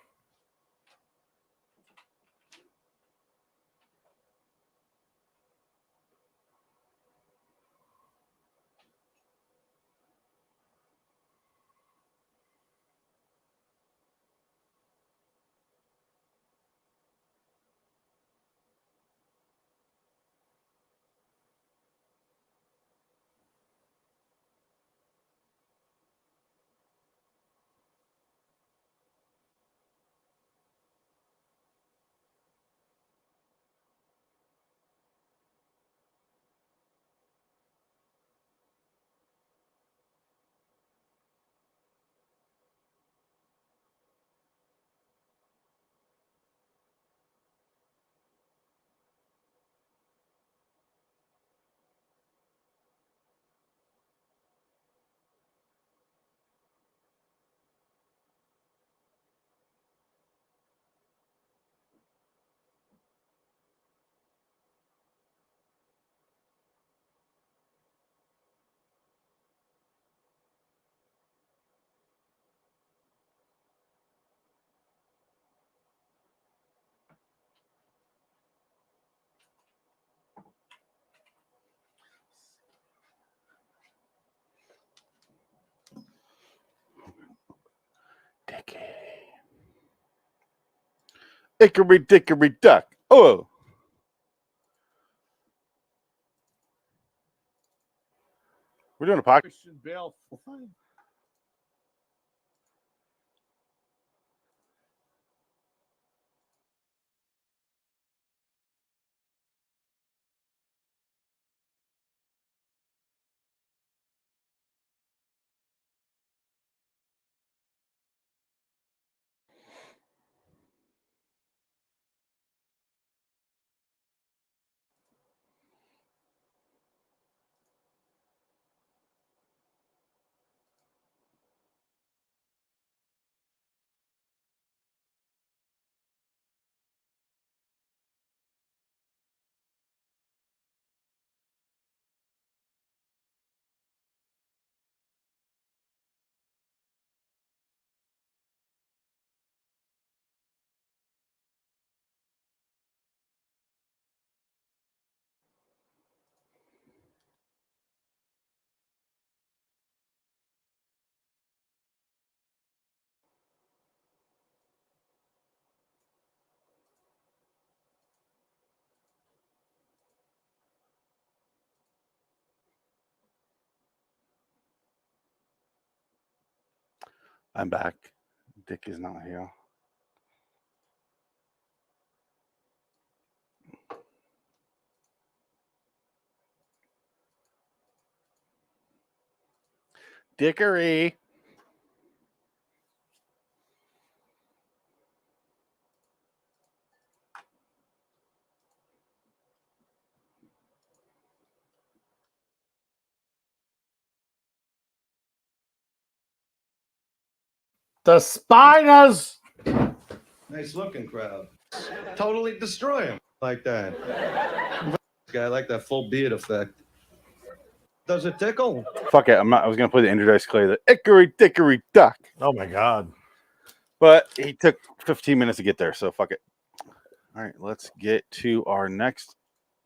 Hickory dickory duck. Oh. We're doing a podcast. Christian Bale. I'm back. Dick is not here. Dickory. The spiders. Nice looking crowd. Totally destroy him like that. Guy, I like that full beard effect. Does it tickle? Fuck it. I was gonna play the energized clay, the hickory dickory duck. Oh my God. But he took 15 minutes to get there, so fuck it. All right, let's get to our next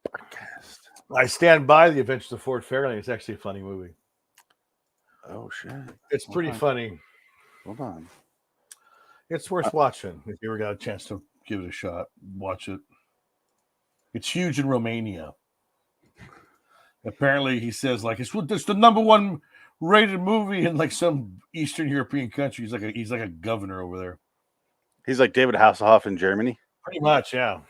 podcast. I stand by the Adventures of Ford Fairlane. It's actually a funny movie. Oh shit. It's pretty funny. Hold on. It's worth watching. If you ever got a chance to give it a shot, watch it. It's huge in Romania. Apparently, he says like it's the number one rated movie in like some Eastern European country. He's like a governor over there. He's like David Hasselhoff in Germany. Pretty much, yeah.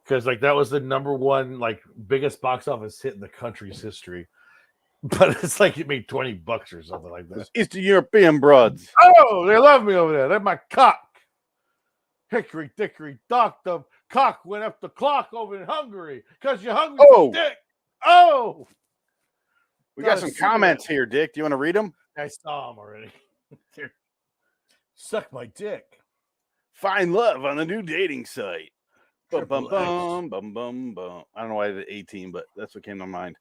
Because like that was the number one like biggest box office hit in the country's history. But it's like it made $20 or something like that. Eastern European broads. Oh, they love me over there. They're my cock. Hickory dickory dock. The cock went up the clock over in Hungary because you're hungry Oh. for dick. Oh, We got some comments here, Dick. Do you want to read them? I saw them already. Suck my dick. Find love on the new dating site. Bum, bum, Triple X. bum, bum, bum, bum. I don't know why I did 18, but that's what came to mind.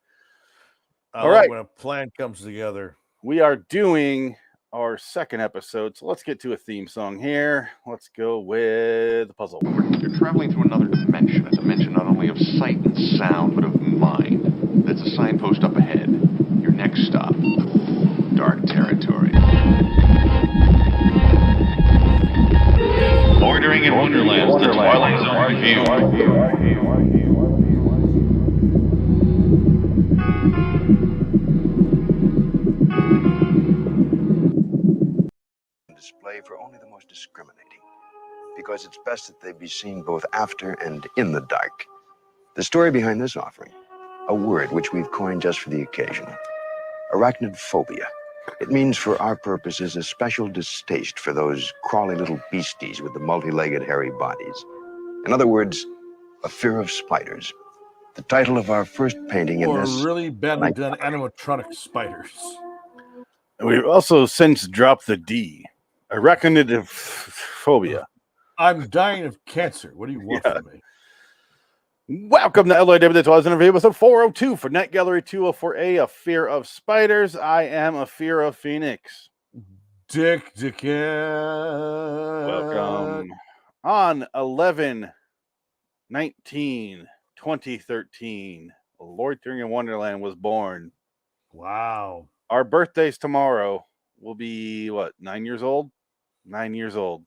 All right. When a plan comes together. We are doing our second episode, so let's get to a theme song here. Let's go with the puzzle. You're traveling through another dimension, a dimension not only of sight and sound, but of mind. There's a signpost up ahead. Your next stop, dark territory. Bordering in Wonderland, the Twilight Zone review. Display for only the most discriminating, because it's best that they be seen both after and in the dark. The story behind this offering, a word which we've coined just for the occasion, arachnophobia. It means for our purposes a special distaste for those crawly little beasties with the multi-legged hairy bodies. In other words, a fear of spiders. The title of our first painting in Or this... really badly done animatronic spiders. We've also since dropped the D. Arachnophobia. I'm dying of cancer. What do you want from me? Welcome to LIW, the Twilight Zone review, episode 402 for Night Gallery 204A, A Fear of Spiders. I am a Fear of Phoenix. Dickhead. Welcome. On 11/19/2013, Loitering in Wonderland was born. Wow. Our birthdays tomorrow will be, 9 years old? 9 years old.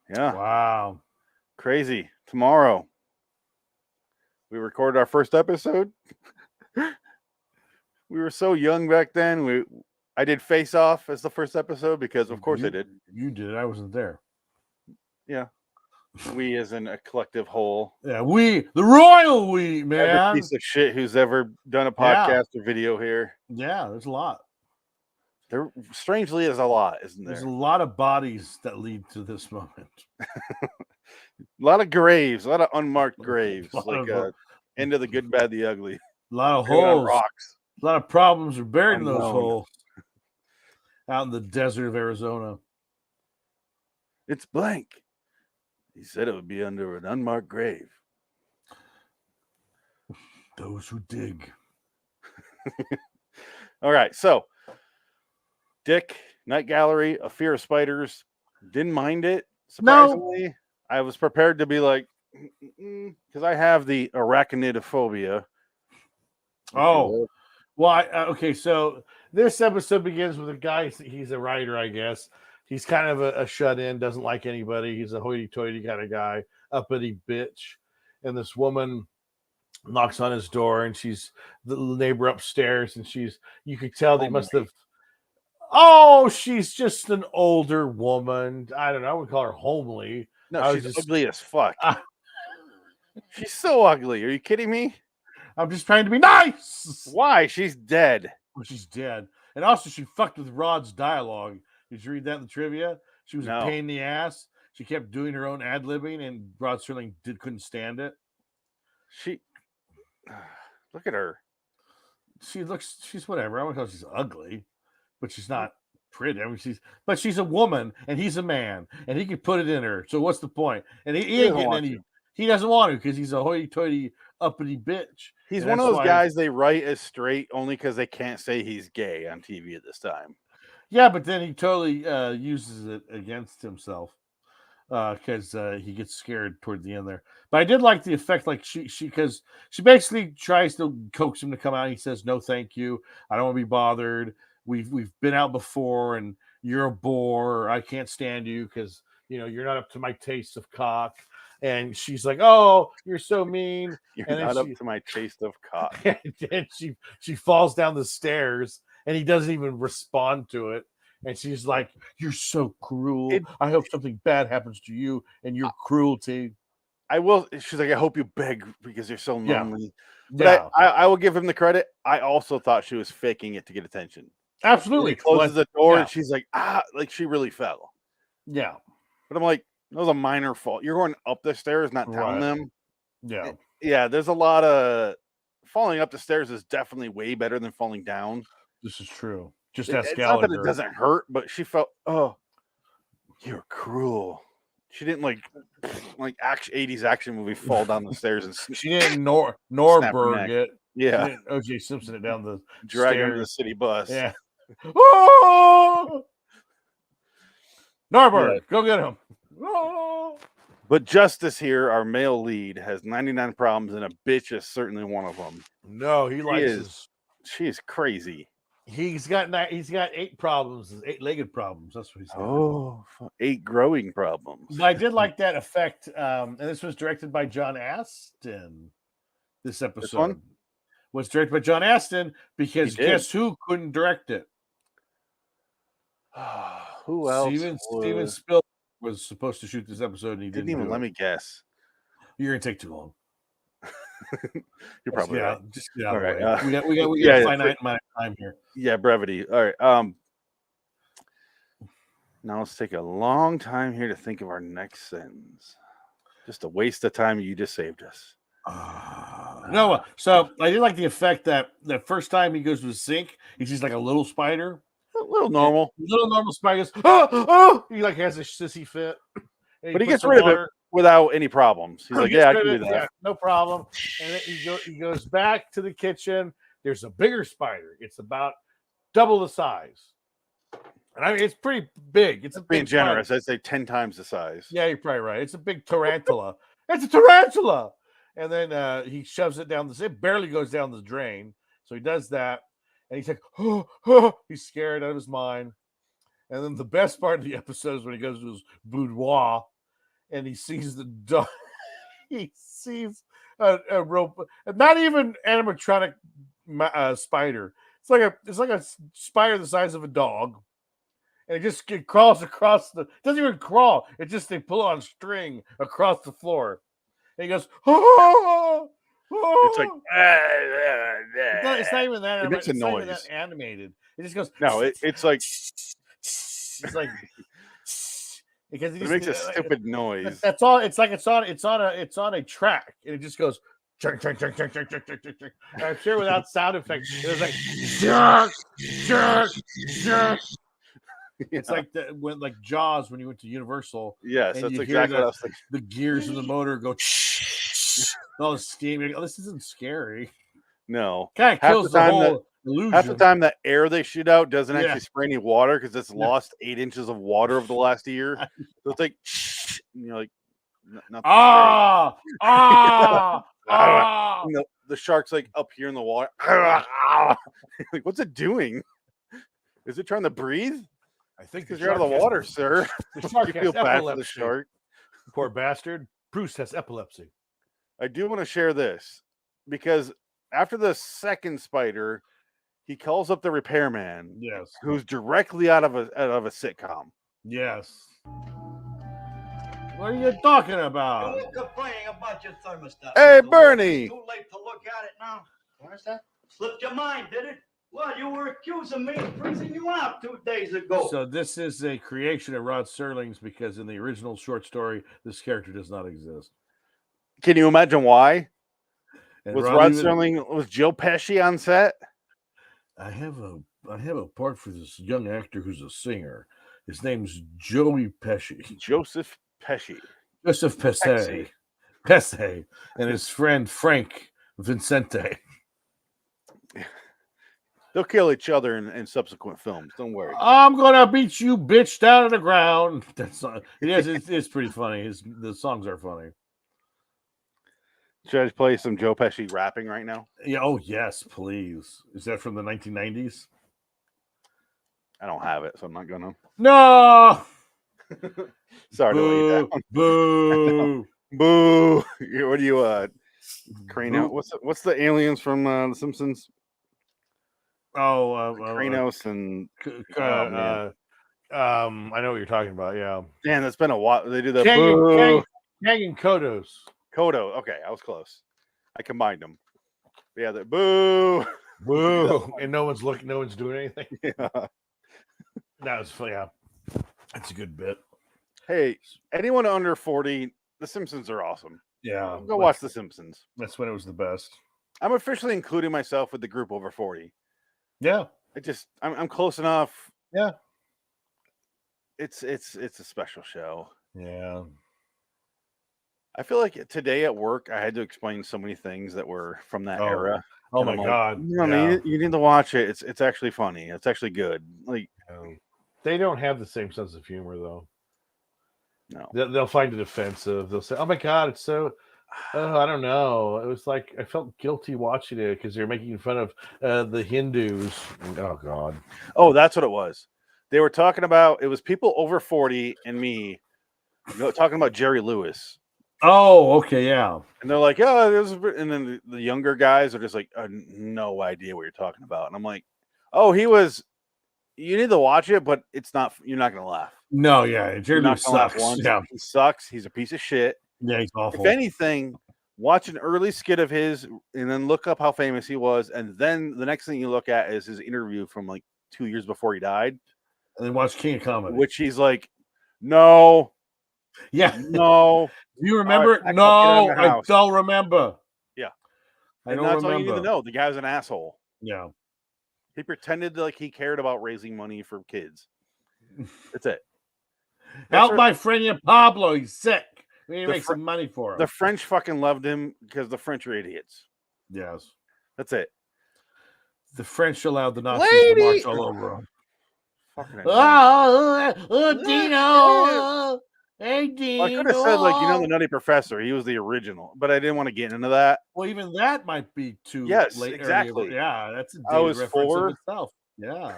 Yeah, Wow. crazy. Tomorrow, we recorded our first episode. We were so young back then. I did Face Off as the first episode because, of course, I did. You did. I wasn't there. Yeah, we as in a collective whole. Yeah, the royal we, Every man. piece of shit who's ever done a podcast or video here. Yeah, there's a lot. There strangely is a lot, isn't there? There's a lot of bodies that lead to this moment. A lot of graves, a lot of unmarked graves, lot like of, End of the Good, Bad, the Ugly. A lot of Buried on holes. rocks. A lot of problems are buried in those Unknown. holes out in the desert of Arizona. It's blank. He said it would be under an unmarked grave. Those who dig. All right, so Dick, Night Gallery, A Fear of Spiders. Didn't mind it, surprisingly. I was prepared to be like, because I have the arachnidophobia. Oh, well, okay. So this episode begins with a guy. He's a writer, I guess. He's kind of a shut-in, doesn't like anybody. He's a hoity-toity kind of guy, uppity bitch. And this woman knocks on his door, and she's the neighbor upstairs, and you could tell they must have. Oh, she's just an older woman. I don't know. I would call her homely. No, she's ugly as fuck. She's so ugly. Are you kidding me? I'm just trying to be nice. Why? She's dead. Well, she's dead. And also, she fucked with Rod's dialogue. Did you read that in the trivia? She was a pain in the ass. She kept doing her own ad-libbing, and Rod Serling couldn't stand it. Look at her. She's whatever. I wouldn't call her she's ugly, but she's not pretty. I mean, she's a woman, and he's a man, and he could put it in her. So what's the point? And he ain't getting any. He doesn't want to because he's a hoity-toity, uppity bitch. He's one of those guys they write as straight only because they can't say he's gay on TV at this time. Yeah, but then he totally uses it against himself because he gets scared toward the end there. But I did like the effect, like she because she basically tries to coax him to come out. He says, "No, thank you. I don't want to be bothered. We've been out before, and you're a bore. I can't stand you because you're not up to my taste of cock." And she's like, "Oh, you're so mean. You're and not up to my taste of cock." And then she falls down the stairs, and he doesn't even respond to it. And she's like, "You're so cruel. I hope something bad happens to you and your cruelty." She's like, "I hope you beg because you're so lonely." Yeah. But I will give him the credit. I also thought she was faking it to get attention. Absolutely. He closes the door and she's like, like she really fell. Yeah. But I'm like, that was a minor fault. You're going up the stairs, not telling them. Yeah. Yeah, there's a lot of falling up the stairs is definitely way better than falling down. This is true. Just ask it's Gallagher. not that it doesn't hurt, but she felt, oh, you're cruel. She didn't like 80s action movie fall down the stairs and she didn't Norberg it. Yeah. O.J. Simpson it down the drag stairs. under the city bus. Yeah. Oh! Norberg, go get him. Oh! But Justice here, our male lead, has 99 problems, and a bitch is certainly one of them. No, he likes. She is crazy. He's got 8 problems, 8-legged problems. That's what he's got. Oh, 8 growing problems. But I did like that effect, and this was directed by John Astin. This episode was directed by John Astin because guess who couldn't direct it? Who else? Steven Spielberg was supposed to shoot this episode, and he didn't even let me guess. You're gonna take too long. You're probably right. Just get out of the way. We got a finite amount of time here. Yeah, brevity. All right. Now let's take a long time here to think of our next sentence. Just a waste of time. You just saved us. No, so I did like the effect that the first time he goes to the sink, he sees like a little spider. A little normal. Little normal spider goes, oh! He like has a sissy fit. But he gets rid of it without any problems. He's like, yeah, I can do that. Yeah, no problem. And then he goes back to the kitchen. There's a bigger spider. It's about double the size. And I mean, it's pretty big. It's being generous. I'd say 10 times the size. Yeah, you're probably right. It's a big tarantula. It's a tarantula. And then he shoves it down it barely goes down the drain. So he does that. And he's like, oh, he's scared out of his mind. And then the best part of the episode is when he goes to his boudoir and he sees the dog. He sees a rope, not even animatronic spider. It's like a spider the size of a dog, and it crawls across the. Doesn't even crawl. It just they pull on string across the floor. And he goes, oh, It's like it's not even that. It makes a It's not even noise. that animated. It just goes. No, it's like It's like because it makes a stupid noise. That's all. It's like it's on a track, and it just goes. Chunk, chunk, chunk, chunk, chunk, chunk, chunk, chunk, chunk. I'm sure without sound effects, it was like jerk, jerk, jerk. It's like when like Jaws when you went to Universal. Yes, and that's you exactly hear what I was thinking. the gears in the motor go. All the steam. Oh, this isn't scary. No, Kind of kills the whole illusion. half the time the air they shoot out doesn't Yeah. actually spray any water because it's lost 8 inches of water over the last year. So it's like, and you're like, nothing. And the shark's like up here in the water. Like, what's it doing? Is it trying to breathe? I think Because you're out of the water, sir. The shark You has feel bad for the epilepsy. shark. Poor bastard. Bruce has epilepsy. I do want to share this because after the second spider, he calls up the repairman. Yes. Who's directly out of a sitcom. Yes. What are you talking about? You're complaining about your thermostat. Hey, Mr. Bernie. Too late to look at it now. Where's that? Slipped your mind, did it? Well, you were accusing me of freezing you out 2 days ago. So this is a creation of Rod Serling's because in the original short story, this character does not exist. Can you imagine why? And Was Rod Rod even- Serling, was Joe Pesci on set? I have a part for this young actor who's a singer. His name's Joey Pesci. Joseph Pesci. Joseph Pesci. Pesci. And his friend Frank Vincente. They'll kill each other in subsequent films. Don't worry. I'm gonna beat you, bitch, down to the ground. That's it's pretty funny. The songs are funny. Should I play some Joe Pesci rapping right now? Yeah. Oh yes, please. Is that from the 1990s? I don't have it, so I'm not gonna. No. Sorry to let you down. Boo. Boo. What do you Crane? What's the aliens from The Simpsons? Kranos and I know what you're talking about. Yeah. man, that's been a while. They do the Kang boo. and Kodos. Kodo. Okay, I was close. I combined them. But yeah, the boo. Boo. And no one's looking. No one's doing anything. Yeah. That was funny. Yeah. That's a good bit. Hey, anyone under 40, The Simpsons are awesome. Yeah. Go watch The Simpsons. That's when it was the best. I'm officially including myself with the group over 40. Yeah. I'm close enough. Yeah. It's a special show. Yeah. I feel like today at work I had to explain so many things that were from that era. Oh And my I'm like, God. No, you need to watch it. It's actually funny. It's actually good. Like They don't have the same sense of humor though. no. They'll find it offensive. They'll say, "Oh my God, it's so." I don't know. It was like I felt guilty watching it because they're making fun of the Hindus. Oh God. Oh, that's what it was. They were talking about it was people over 40 and me talking about Jerry Lewis. Oh, okay, yeah. And they're like, oh, and then the younger guys are just like, no idea what you're talking about. And I'm like, oh, you need to watch it, but you're not gonna laugh. No, yeah, Jerry Lewis sucks. Yeah, he sucks. He's a piece of shit. Yeah, he's awful. If anything, watch an early skit of his and then look up how famous he was, and then the next thing you look at is his interview from like 2 years before he died. And then watch King of Comedy, which he's like, no. Yeah. No. Do you remember? Right, no, I don't remember. Yeah. I don't that's remember. all you need to know. The guy's an asshole. Yeah. He pretended like he cared about raising money for kids. That's it. Help my friend Pablo. He's sick. We need to make some money for him. The French fucking loved him because the French are idiots. Yes. That's it. The French allowed the Nazis to march all over him. Dino. Hey, Dino. Well, I could have said, the Nutty Professor. He was the original, but I didn't want to get into that. Well, even that might be too late. Exactly. Yeah, that's a I was reference 4. of itself. Yeah.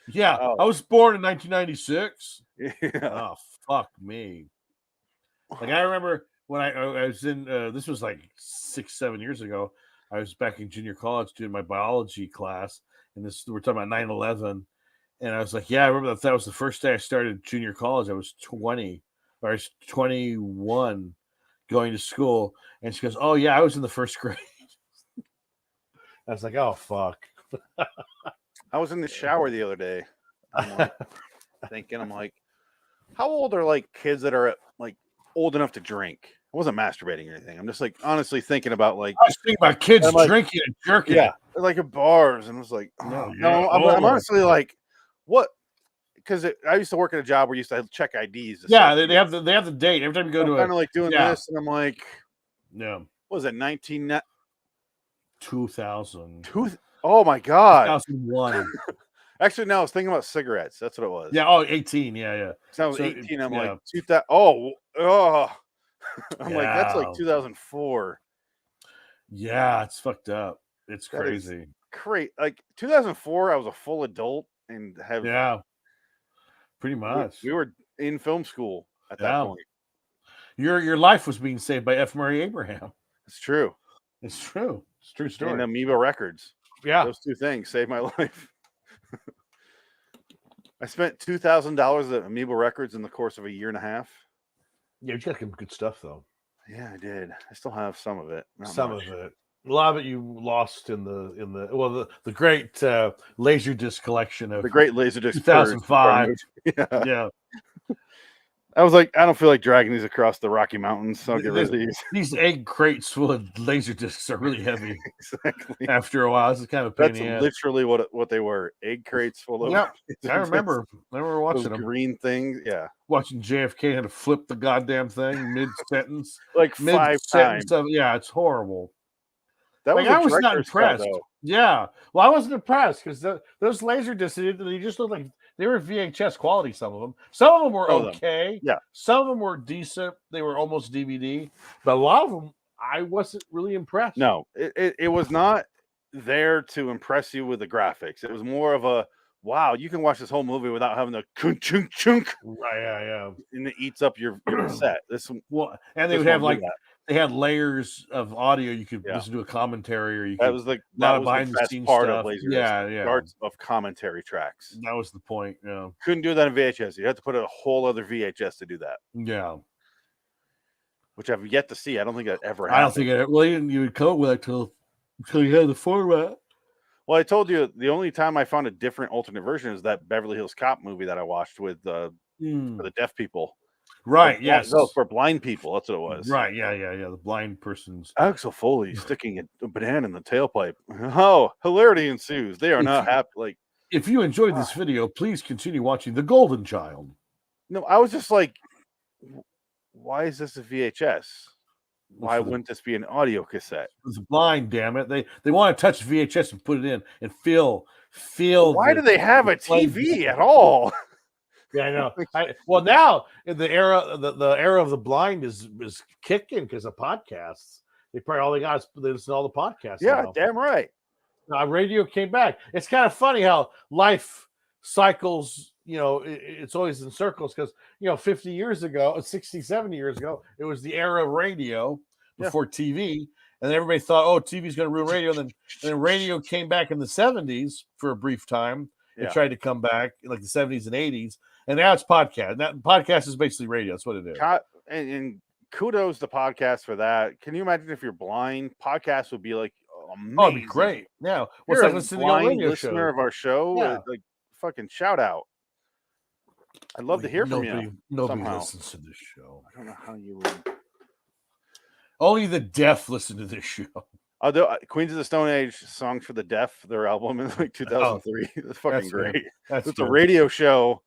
Yeah, I was born in 1996. Yeah. Oh, fuck me. Like I remember when I was in this was like 6-7 years ago. I was back in junior college doing my biology class, and we're talking about 9/11, and I was like, yeah, I remember that was the first day I started junior college. I was 20 or I was 21 going to school, and she goes, oh yeah, I was in the first grade. I was like, oh fuck. I was in the shower the other day. I'm like thinking, I'm like, how old are like kids that are like old enough to drink? I wasn't masturbating or anything. I'm just like honestly thinking about like I was thinking about kids I'm like, drinking and jerking. yeah, like at bars, and I was like, No, no, I'm honestly like, what? Because I used to work at a job where you used to check IDs. to Yeah, say- they have the date every time you go I'm to kind of like doing yeah. this, and I'm like, Yeah, what was it 2000. Oh my god! 2001. Actually, no, I was thinking about cigarettes. That's what it was. Yeah, 18. Yeah. So I was So, 18. I'm yeah. like 2000. Oh. I'm like, that's like Yeah. 2004. Yeah, it's fucked up. It's That is crazy. Great. Like 2004, I was a full adult and Yeah, pretty much. we were in film school at that Yeah. point. Your life was being saved by F. Murray Abraham. It's true. It's true. It's a true story. And Amoeba Records. Yeah. Those two things saved my life. I spent $2,000 at Amoeba Records in the course of a year and a half. Yeah, you got some good stuff though. Yeah, I did. I still have some of it. Not Some much. of it. A lot of it you lost in the great Laserdisc collection of The great Laserdisc 2005. Yeah. Yeah. I was like, I don't feel like dragging these across the Rocky Mountains, so I'll get rid of these. These egg crates full of Laserdiscs are really heavy. Exactly. After a while, it's kind of a pain That's in the ass. literally what they were. Egg crates full of. Yeah, I remember watching those them. green things. Yeah, Watching JFK had to flip the goddamn thing mid sentence, like 5 times. Yeah, it's horrible. That was Like, a I was not director's cut, impressed. though. Yeah, well, I wasn't impressed because those Laserdiscs they just looked like they were VHS quality. Some of them were okay. Yeah. Some of them were decent. They were almost DVD, but a lot of them I wasn't really impressed. No, it was not there to impress you with the graphics. It was more of a wow. You can watch this whole movie without having the chunk chunk chunk, Right, yeah. and it eats up your set. Well, and they this would have won't do like that. they had layers of audio. You could Yeah. listen to a commentary, or you That could was the lot of that was behind the the best scenes part stuff. of Laserdisc. Yeah. Parts of commentary tracks. That was the point. Yeah. Couldn't do that in VHS. You had to put a whole other VHS to do that, Yeah. which I've yet to see. I don't think that ever happened. I don't think it. Well, you would come with it till you had the format. Well, I told you the only time I found a different alternate version is that Beverly Hills Cop movie that I watched with for the deaf people. Right. Or, Yes. no, for blind people. That's what it was. Right. Yeah. The blind person's. Axel Foley sticking a banana in the tailpipe. Oh, hilarity ensues. They are not happy. Like, If you enjoyed this video, please continue watching The Golden Child. no, I was just like, why is this a VHS? Why wouldn't this be an audio cassette? It's blind, damn it. They want to touch VHS and put it in and feel. Why do they have a TV at all? Yeah, I know. Well, now in the era, the era of the blind is kicking because of podcasts. They probably all they got is they listen to all the podcasts. Yeah, now. damn right. Now, radio came back. It's kind of funny how life cycles. It's always in circles because 50 years ago, 60, 70 years ago, it was the era of radio before TV, and then everybody thought, oh, TV's going to ruin radio. And then radio came back in the 70s for a brief time. It tried to come back in like the 70s and 80s. And now it's podcast. That podcast is basically radio. That's what it is. And kudos to podcasts for that. Can you imagine if you're blind? Podcasts would be like amazing. Oh, it'd be great. Yeah. What's You're like a listening to a blind radio listener show of our show? Yeah. Like fucking shout out. I'd love to hear from you. Nobody somehow. listens to this show. I don't know how you would. Only the deaf listen to this show. Although Queens of the Stone Age Songs for the Deaf, their album in like 2003. That's fucking that's great. good. That's It's good. a radio show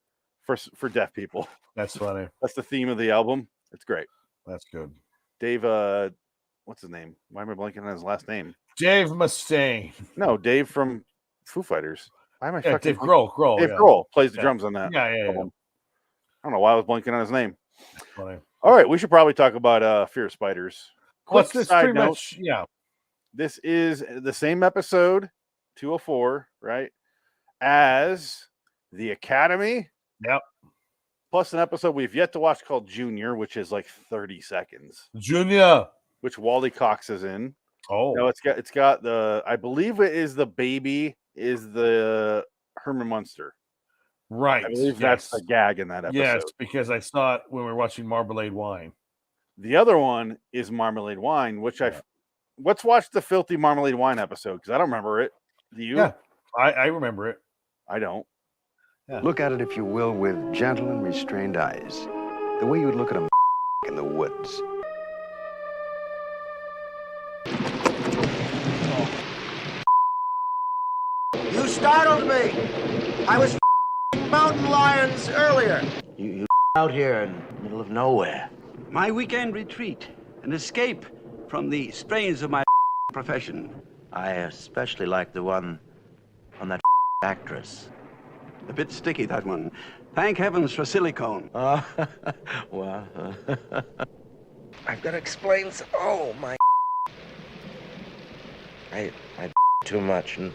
for deaf people. That's funny. That's the theme of the album. It's great. That's good. Dave, what's his name? Why am I blanking on his last name? Dave Mustaine. No, Dave from Foo Fighters. Why am I fucking Dave Grohl. Dave yeah. Grohl plays the drums on that. Yeah. album. I don't know why I was blanking on his name. That's funny. All right, we should probably talk about Fear of Spiders. What's Quick this side pretty note, much? Yeah. this is the same episode, 204, right? As the Academy. Yep. plus an episode we've yet to watch called Junior, which is like 30 seconds, Junior. which Wally Cox is in. Oh, No, it's got the, I believe it is the baby is the Herman Munster. right. I believe that's the gag in that episode. Yes, because I saw it when we were watching Marmalade Wine. The other one is Marmalade Wine, which let's watch the filthy Marmalade Wine episode because I don't remember it. Do you? Yeah, I remember it. I don't. Yeah. Look at it, if you will, with gentle and restrained eyes. The way you would look at a in the woods. You startled me. I was mountain lions earlier. You out here in the middle of nowhere. My weekend retreat, an escape from the strains of my profession. I especially like the one on that actress. A bit sticky, that one. Thank heavens for silicone. Well, I've got to explain. Oh my! I too much, and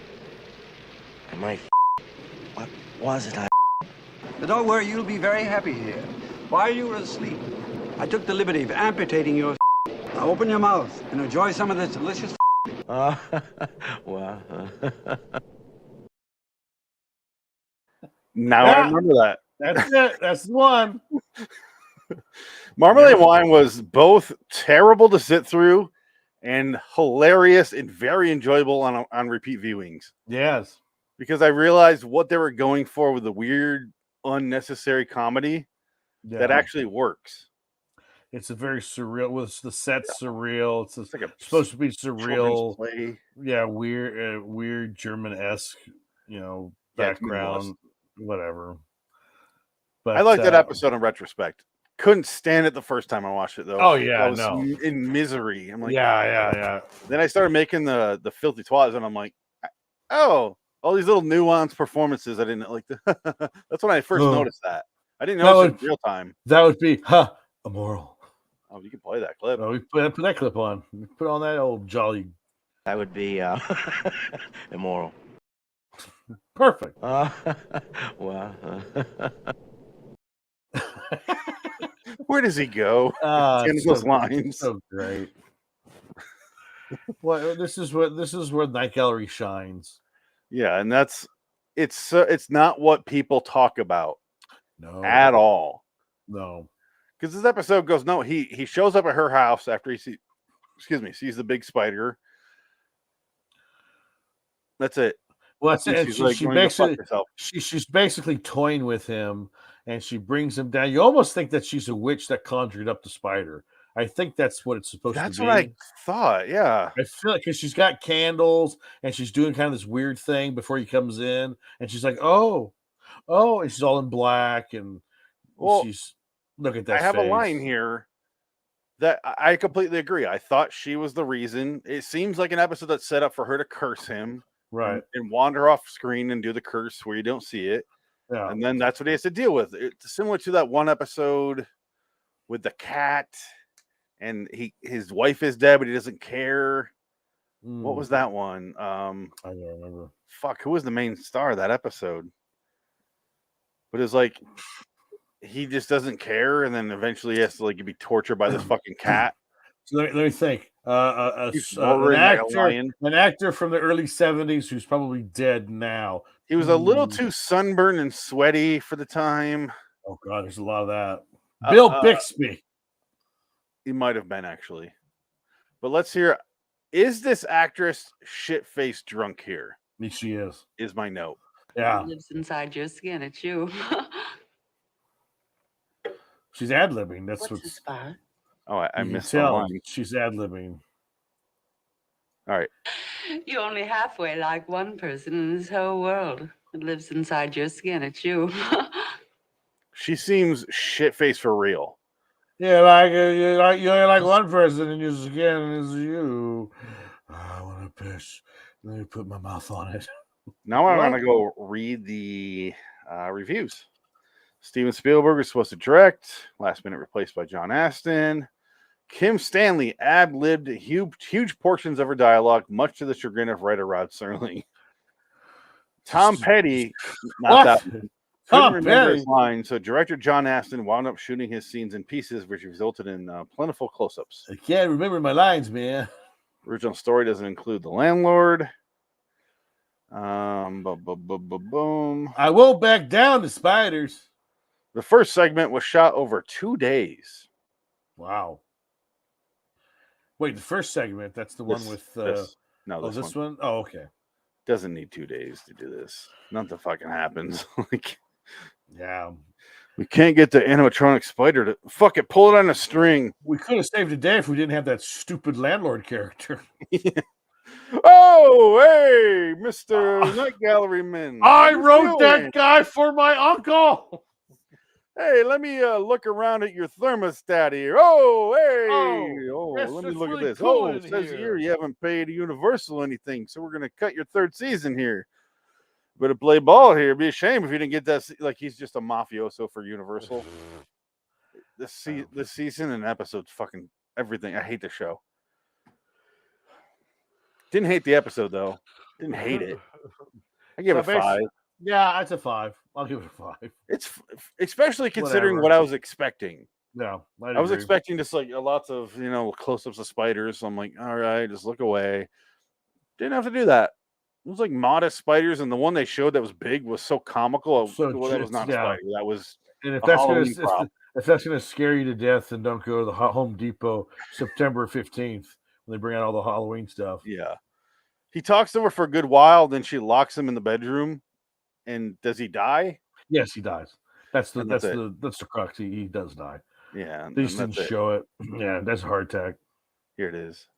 my. What was it? But don't worry, you'll be very happy here. While you were asleep, I took the liberty of amputating your. Now open your mouth and enjoy some of this delicious. Well. Now I remember that. That's it. That's the one. Marmalade Wine was both terrible to sit through and hilarious and very enjoyable on repeat viewings. Yes. Because I realized what they were going for with the weird, unnecessary comedy that actually works. It's a very surreal. With the set surreal. It's like supposed to be surreal. Play. Yeah, weird German-esque, background, whatever. But I like that episode in retrospect. Couldn't stand it the first time I watched it though. Oh yeah, I was no. in misery. I'm like, yeah. Then I started making the filthy twats, and I'm like, oh, all these little nuanced performances. I didn't like. That's when I first noticed that. I didn't notice it in real time. That would be immoral. Oh, you can play that clip. Oh, we put that clip on. Put on that old jolly. That would be immoral. Perfect. Well. Where does he go? Those lines. So great. Well, this is where Night Gallery shines. Yeah, and it's not what people talk about. No. At all. No. Because this episode goes, no, he shows up at her house after he sees the big spider. That's it. Well, that's it. She's she's basically toying with him, and she brings him down. You almost think that she's a witch that conjured up the spider. I think that's what it's supposed to be. That's what I thought. Yeah, I feel like because she's got candles and she's doing kind of this weird thing before he comes in, and she's like, "Oh," and she's all in black, and she's look at that. I have face. a line here that I completely agree. I thought she was the reason. It seems like an episode that's set up for her to curse him. Right. And wander off screen and do the curse where you don't see it. Yeah. And then that's what he has to deal with. It's similar to that one episode with the cat, and his wife is dead, but he doesn't care. What was that one? I don't remember. Fuck, who was the main star of that episode? But it's like he just doesn't care, and then eventually he has to be tortured by this fucking cat. So let me think. An actor from the early 70s who's probably dead now. He was a little too sunburned and sweaty for the time. Oh God, there's a lot of that. Bill Bixby. He might have been actually. But let's hear. Is this actress shit-faced drunk here? She is. Is my note. Yeah. It lives inside your skin. It's you. She's ad-libbing. That's what's the spot? Oh, I missed that line. She's ad-libbing. All right. You're only halfway like one person in this whole world. It lives inside your skin. It's you. She seems shit-faced for real. Yeah, you're like one person in your skin is you. I want to piss. Let me put my mouth on it. Now I'm going to go read the reviews. Steven Spielberg is supposed to direct. Last minute replaced by John Astin. Kim Stanley ad-libbed huge portions of her dialogue, much to the chagrin of writer Rod Serling. Tom Petty, not that one. Couldn't remember his line, so director John Astin wound up shooting his scenes in pieces, which resulted in plentiful close-ups. I can't remember my lines, man. Original story doesn't include the landlord. Boom. I won't back down to spiders. The first segment was shot over 2 days. Wow. Wait, the first segment, that's the one with this one? Oh, okay. Doesn't need 2 days to do this. Nothing fucking happens. Like, yeah. We can't get the animatronic spider to fuck it, pull it on a string. We could have saved the day if we didn't have that stupid landlord character. Oh, hey, Mr. Night Gallery Man. I wrote that guy for my uncle. Hey, let me look around at your thermostat here. Oh, hey. Let me look at this. It says here you haven't paid Universal anything, so we're going to cut your third season here. Better play ball here. It'd be a shame if you didn't get that. Like, he's just a mafioso for Universal. This season and episode's fucking everything. I hate the show. Didn't hate the episode, though. Didn't hate it. I give it a 5. Yeah, it's a 5. I'll give it a 5. It's especially considering what I was expecting. Yeah, I was expecting just like lots of close-ups of spiders. So I'm like, all right, just look away. Didn't have to do that. It was like modest spiders, and the one they showed that was big was so comical. That was not a spider. That was. And if that's gonna scare you to death, then don't go to the Home Depot September 15th when they bring out all the Halloween stuff. Yeah, he talks to her for a good while, then she locks him in the bedroom. And does he die? Yes, he dies. That's the crux. He does die. Yeah, they just didn't show it. Yeah, that's a heart attack. Here it is.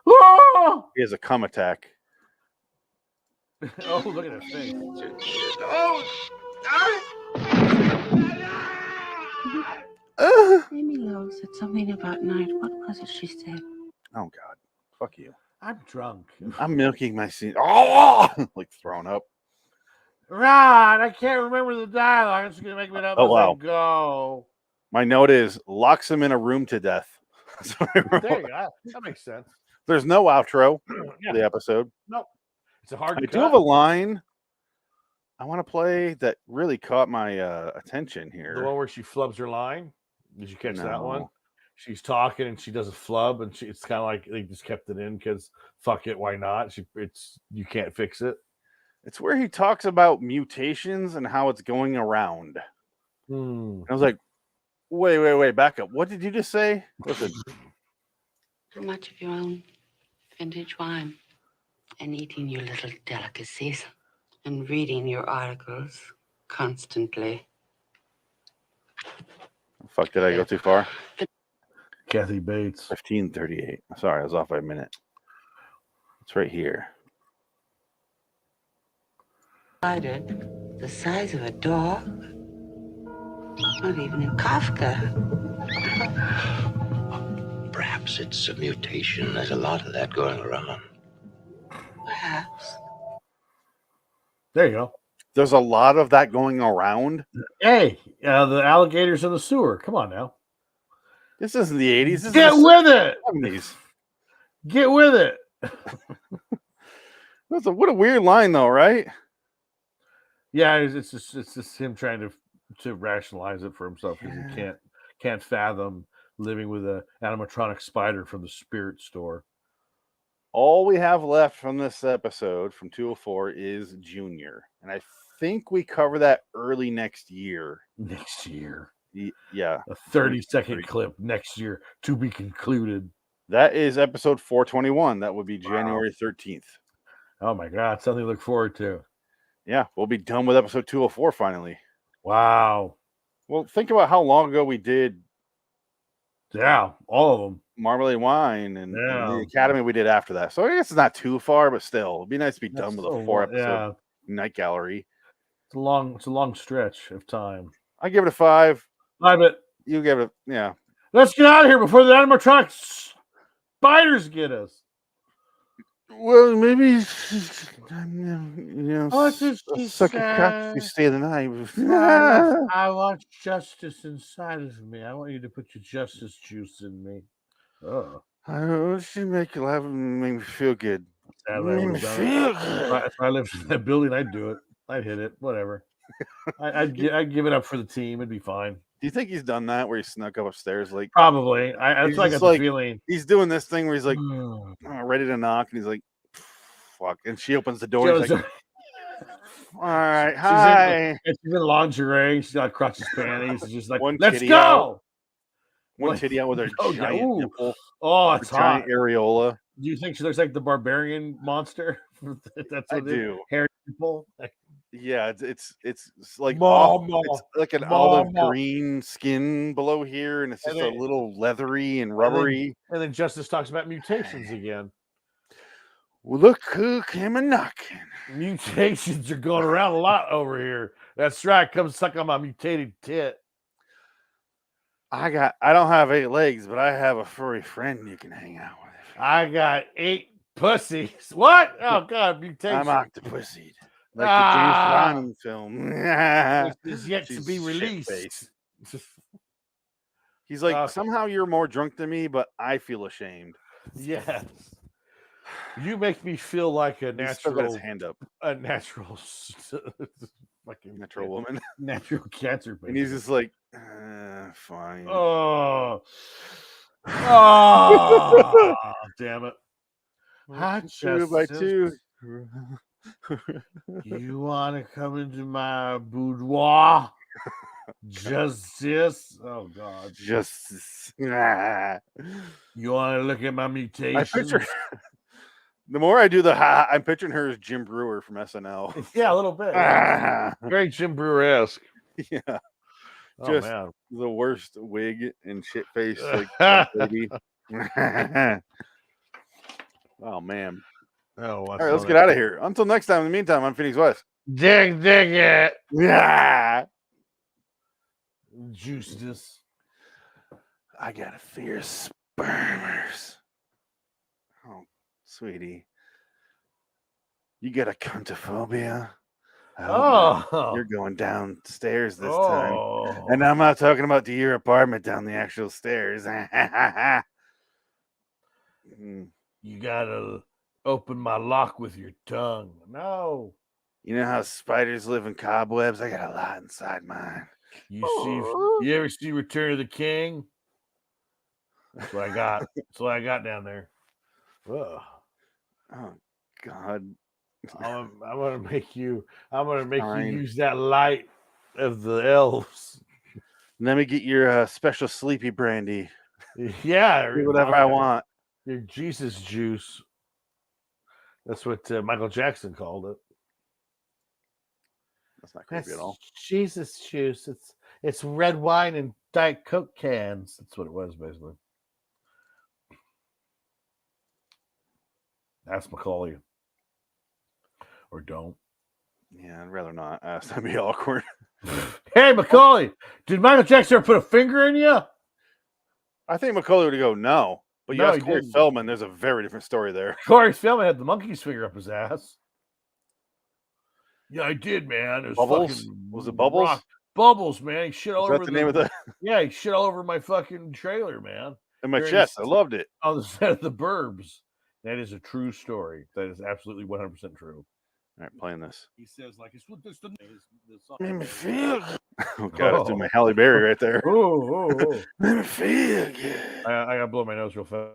Ah! He has a cum attack. Oh, look at that face. Amy Lowe said something about night. What was it she said? Oh God, fuck you. I'm drunk. I'm milking my scene. Oh, like throwing up. Rod, I can't remember the dialogue. It's gonna make me up as I go. My note is locks him in a room to death. There you go. That makes sense. There's no outro for the episode. Nope. It's a hard. I do have a line I want to play that really caught my attention here. The one where she flubs her line. Did you catch that one? She's talking and she does a flub, and it's kind of like they just kept it in because fuck it, why not? You can't fix it. It's where he talks about mutations and how it's going around. I was like, wait, back up. What did you just say? Listen. How much of your own vintage wine and eating your little delicacies and reading your articles constantly. Fuck, did I go too far? Kathy Bates. 15:38. Sorry, I was off by a minute. It's right here. The size of a dog. Not even in Kafka. Perhaps it's a mutation. There's a lot of that going around. Perhaps. There you go. There's a lot of that going around. Hey, the alligators in the sewer. Come on now. This isn't the 80s. This Get is with it. 70s. Get with it. What a weird line, though, right? Yeah, it's just him trying to rationalize it for himself because he can't fathom living with an animatronic spider from the spirit store. All we have left from this episode from 204 is Junior, and I think we cover that early next year. Next year. Yeah. A 30-second clip next year to be concluded. That is episode 421. That would be January 13th. Oh my God. Something to look forward to. Yeah. We'll be done with episode 204 finally. Wow. Well, think about how long ago we did. Yeah. All of them. Marmalade Wine and the Academy we did after that. So I guess it's not too far, but still. It'd be nice to be done with a 4-episode Night Gallery. It's a long stretch of time. I give it a 5. You give it, yeah. Let's get out of here before the animatronic spiders get us. Well, maybe suck a cock if you stay the night. I want justice inside of me. I want you to put your justice juice in me. Oh. I want you to make you laugh and make me feel good. If I lived in that building, I'd do it. I'd hit it. Whatever. I'd give it up for the team. It'd be fine. Do you think he's done that where he snuck upstairs? Like Probably. That's what I got the feeling. He's doing this thing where he's like ready to knock, and he's like, "Fuck!" And she opens the door. And he's like, "All right, hi." She's in lingerie. She's got crotches panties. She's just like, One let's titty go. out. One titty out with her Oh, giant ooh. nipple. Oh, it's hot. Giant areola. Do you think she looks like the barbarian monster? That's what I do. Hairy people. Yeah, it's like Mama. it's like an olive green skin below here, and it's just a little leathery and rubbery. And then Justice talks about mutations again. Well, look who came a knocking. Mutations are going around a lot over here. That's right. Come suck on my mutated tit. I don't have 8 legs, but I have a furry friend you can hang out with. I got 8 pussies. What? Oh God, mutation. I'm octopussied. Like the James Bond film. Is yet to be released. He's like, somehow you're more drunk than me, but I feel ashamed. Yes. You make me feel like a He's still got his natural hand up. A natural Fucking natural woman. Natural cancer patient. And he's just like, fine. Oh, damn it. I just by 2. You want to come into my boudoir? Justice. Oh God. Justice. You want to look at my mutation? I picture the more I do I'm picturing her as Jim Brewer from SNL. Yeah, a little bit. Very Jim Brewer-esque. Yeah. Oh, Just man. the worst wig and shit face like baby. Oh man. Oh, all right, let's get out of here. Until next time. In the meantime, I'm Phoenix West. Dig it. Yeah. Juiciness. I got a fear of spermers. Oh, sweetie. You got a cuntophobia? You're going downstairs this time. And I'm not talking about to your apartment down the actual stairs. You gotta open my lock with your tongue. No. You know how spiders live in cobwebs? I got a lot inside mine. You ever see Return of the King? That's what I got. That's what I got down there. Ugh. Oh God. I'm gonna make you use that light of the elves. Let me get your special sleepy brandy. Yeah, do whatever I want. Your Jesus juice. That's what Michael Jackson called it. That's not creepy at all. Jesus juice. It's red wine and Diet Coke cans. That's what it was, basically. Ask Macaulay. Or don't. Yeah, I'd rather not ask. That'd be awkward. Hey, Macaulay, did Michael Jackson ever put a finger in you? I think Macaulay would go, no. But No, yes, Corey Feldman, there's a very different story there. Corey Feldman had the monkey's finger up his ass. Yeah, I did, man. It was Bubbles? fucking Was it Bubbles? rock. Bubbles, man. He shit all Is that over the name of the Yeah, he shit all over my fucking trailer, man. in my chest. I loved it. On the set of The Burbs. That is a true story. That is absolutely 100% true. All right, playing this. He says, like, it's what this Made me feel. Oh God, I was doing my Halle Berry right there. Oh. Made me feel good. I gotta blow my nose real fast.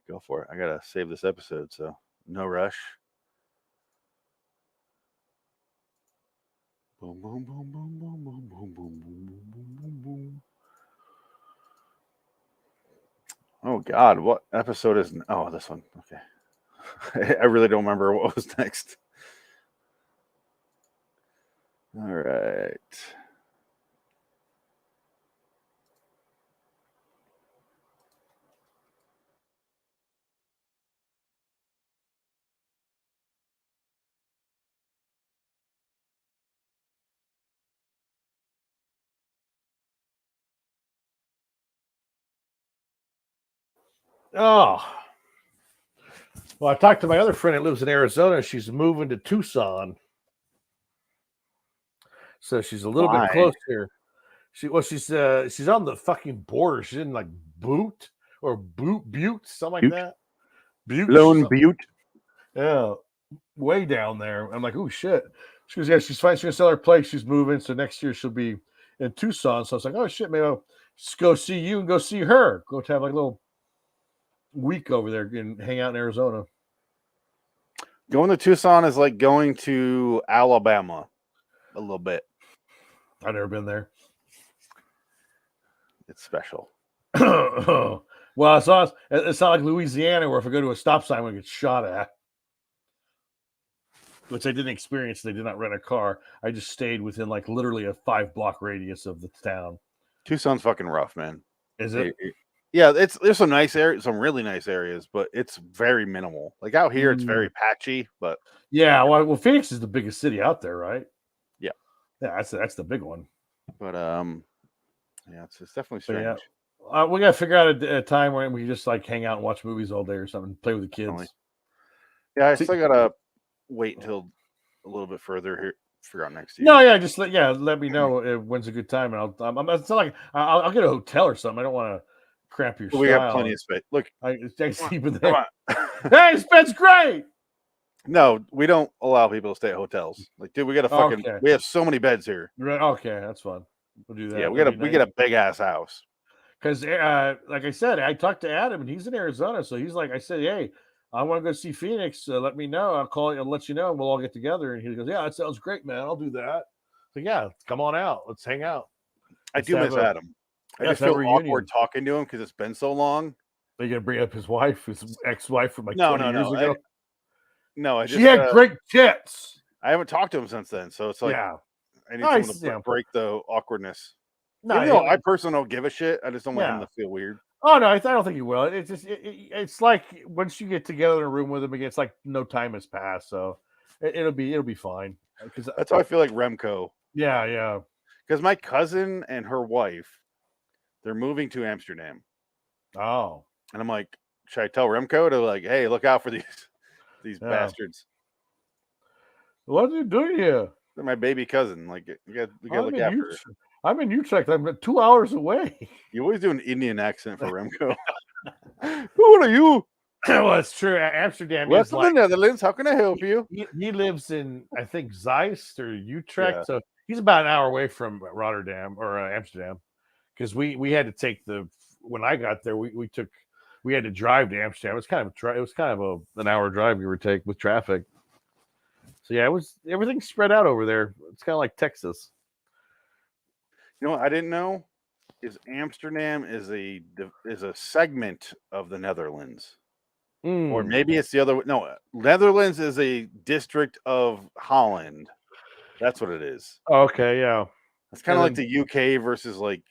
Go for it. I gotta save this episode, so no rush. Boom, boom, boom, boom, boom, boom, boom, boom, boom, boom, boom, boom. Oh God, what episode is? Oh, this one. Okay, I really don't remember what was next. All right. Oh. Well, I talked to my other friend that lives in Arizona. She's moving to Tucson. So she's a little bit closer. She's on the fucking border. She's in like Butte, something like that. Butte. Lone Butte. Yeah. Way down there. I'm like, oh shit. She goes, yeah, she's fine. She's gonna sell her place. She's moving, so next year she'll be in Tucson. So I was like, oh shit, maybe I'll just go see you and go see her. Go to have like a little week over there and hang out in Arizona. Going to Tucson is like going to Alabama a little bit. I've never been there. It's special. Well, it's not like Louisiana where if I go to a stop sign, I'm going to get shot at. Which I didn't experience. They did not rent a car. I just stayed within like literally a 5-block radius of the town. Tucson's fucking rough, man. Is it? Yeah, there's some nice areas, some really nice areas, but it's very minimal. Like out here, it's very patchy. But yeah, well, Phoenix is the biggest city out there, right? Yeah, that's the big one. But yeah, it's definitely strange. Yeah. We gotta figure out a time where we can just like hang out and watch movies all day or something, play with the kids. Definitely. Yeah, I still gotta wait until a little bit further here. Figure out next year. No, yeah, just let me know when's a good time, and it's not like I'll get a hotel or something. I don't want to cramp your. We have plenty of space. Look, I sleep in there. Hey, Spence, great. No, we don't allow people to stay at hotels. Like, dude, we got a fucking. Okay. We have so many beds here. Right. Okay, that's fun. We'll do that. Yeah, we get a big ass house. Because, like I said, I talked to Adam, and he's in Arizona, so he's like, I said, hey, I want to go see Phoenix. Let me know. I'll call you. I'll let you know, and we'll all get together. And he goes, yeah, that sounds great, man. I'll do that. So yeah, come on out. Let's hang out. I do miss Adam. I just feel awkward talking to him because it's been so long. Are you gonna bring up his wife, his ex-wife from like 20 years ago? No, she had great tits. I haven't talked to him since then, so it's like I need someone to break the awkwardness. No, I personally don't give a shit. I just don't want him to feel weird. Oh no, I don't think he will. It's just it's like once you get together in a room with him again, it's like no time has passed. So it'll be fine. Because that's how I feel like Remco. Yeah. Because my cousin and her wife, they're moving to Amsterdam. Oh, and I'm like, should I tell Remco to like, hey, look out for these bastards? What are you doing here? They're my baby cousin. Like, we got to look after her. I'm in Utrecht. I'm 2 hours away. You always do an Indian accent for Remco. Who are you? Well, it's true. Amsterdam. What's the Netherlands? How can I help you? He lives in, I think, Zeist or Utrecht. Yeah. So he's about an hour away from Rotterdam or Amsterdam. Because we had to take when I got there, we had to drive to Amsterdam. It was kind of an hour drive we were taking with traffic. So yeah, everything's spread out over there. It's kind of like Texas. You know what I didn't know is Amsterdam is a segment of the Netherlands. Or maybe it's the other. No, Netherlands is a district of Holland. That's what it is. Okay, yeah. It's kind of like the UK versus like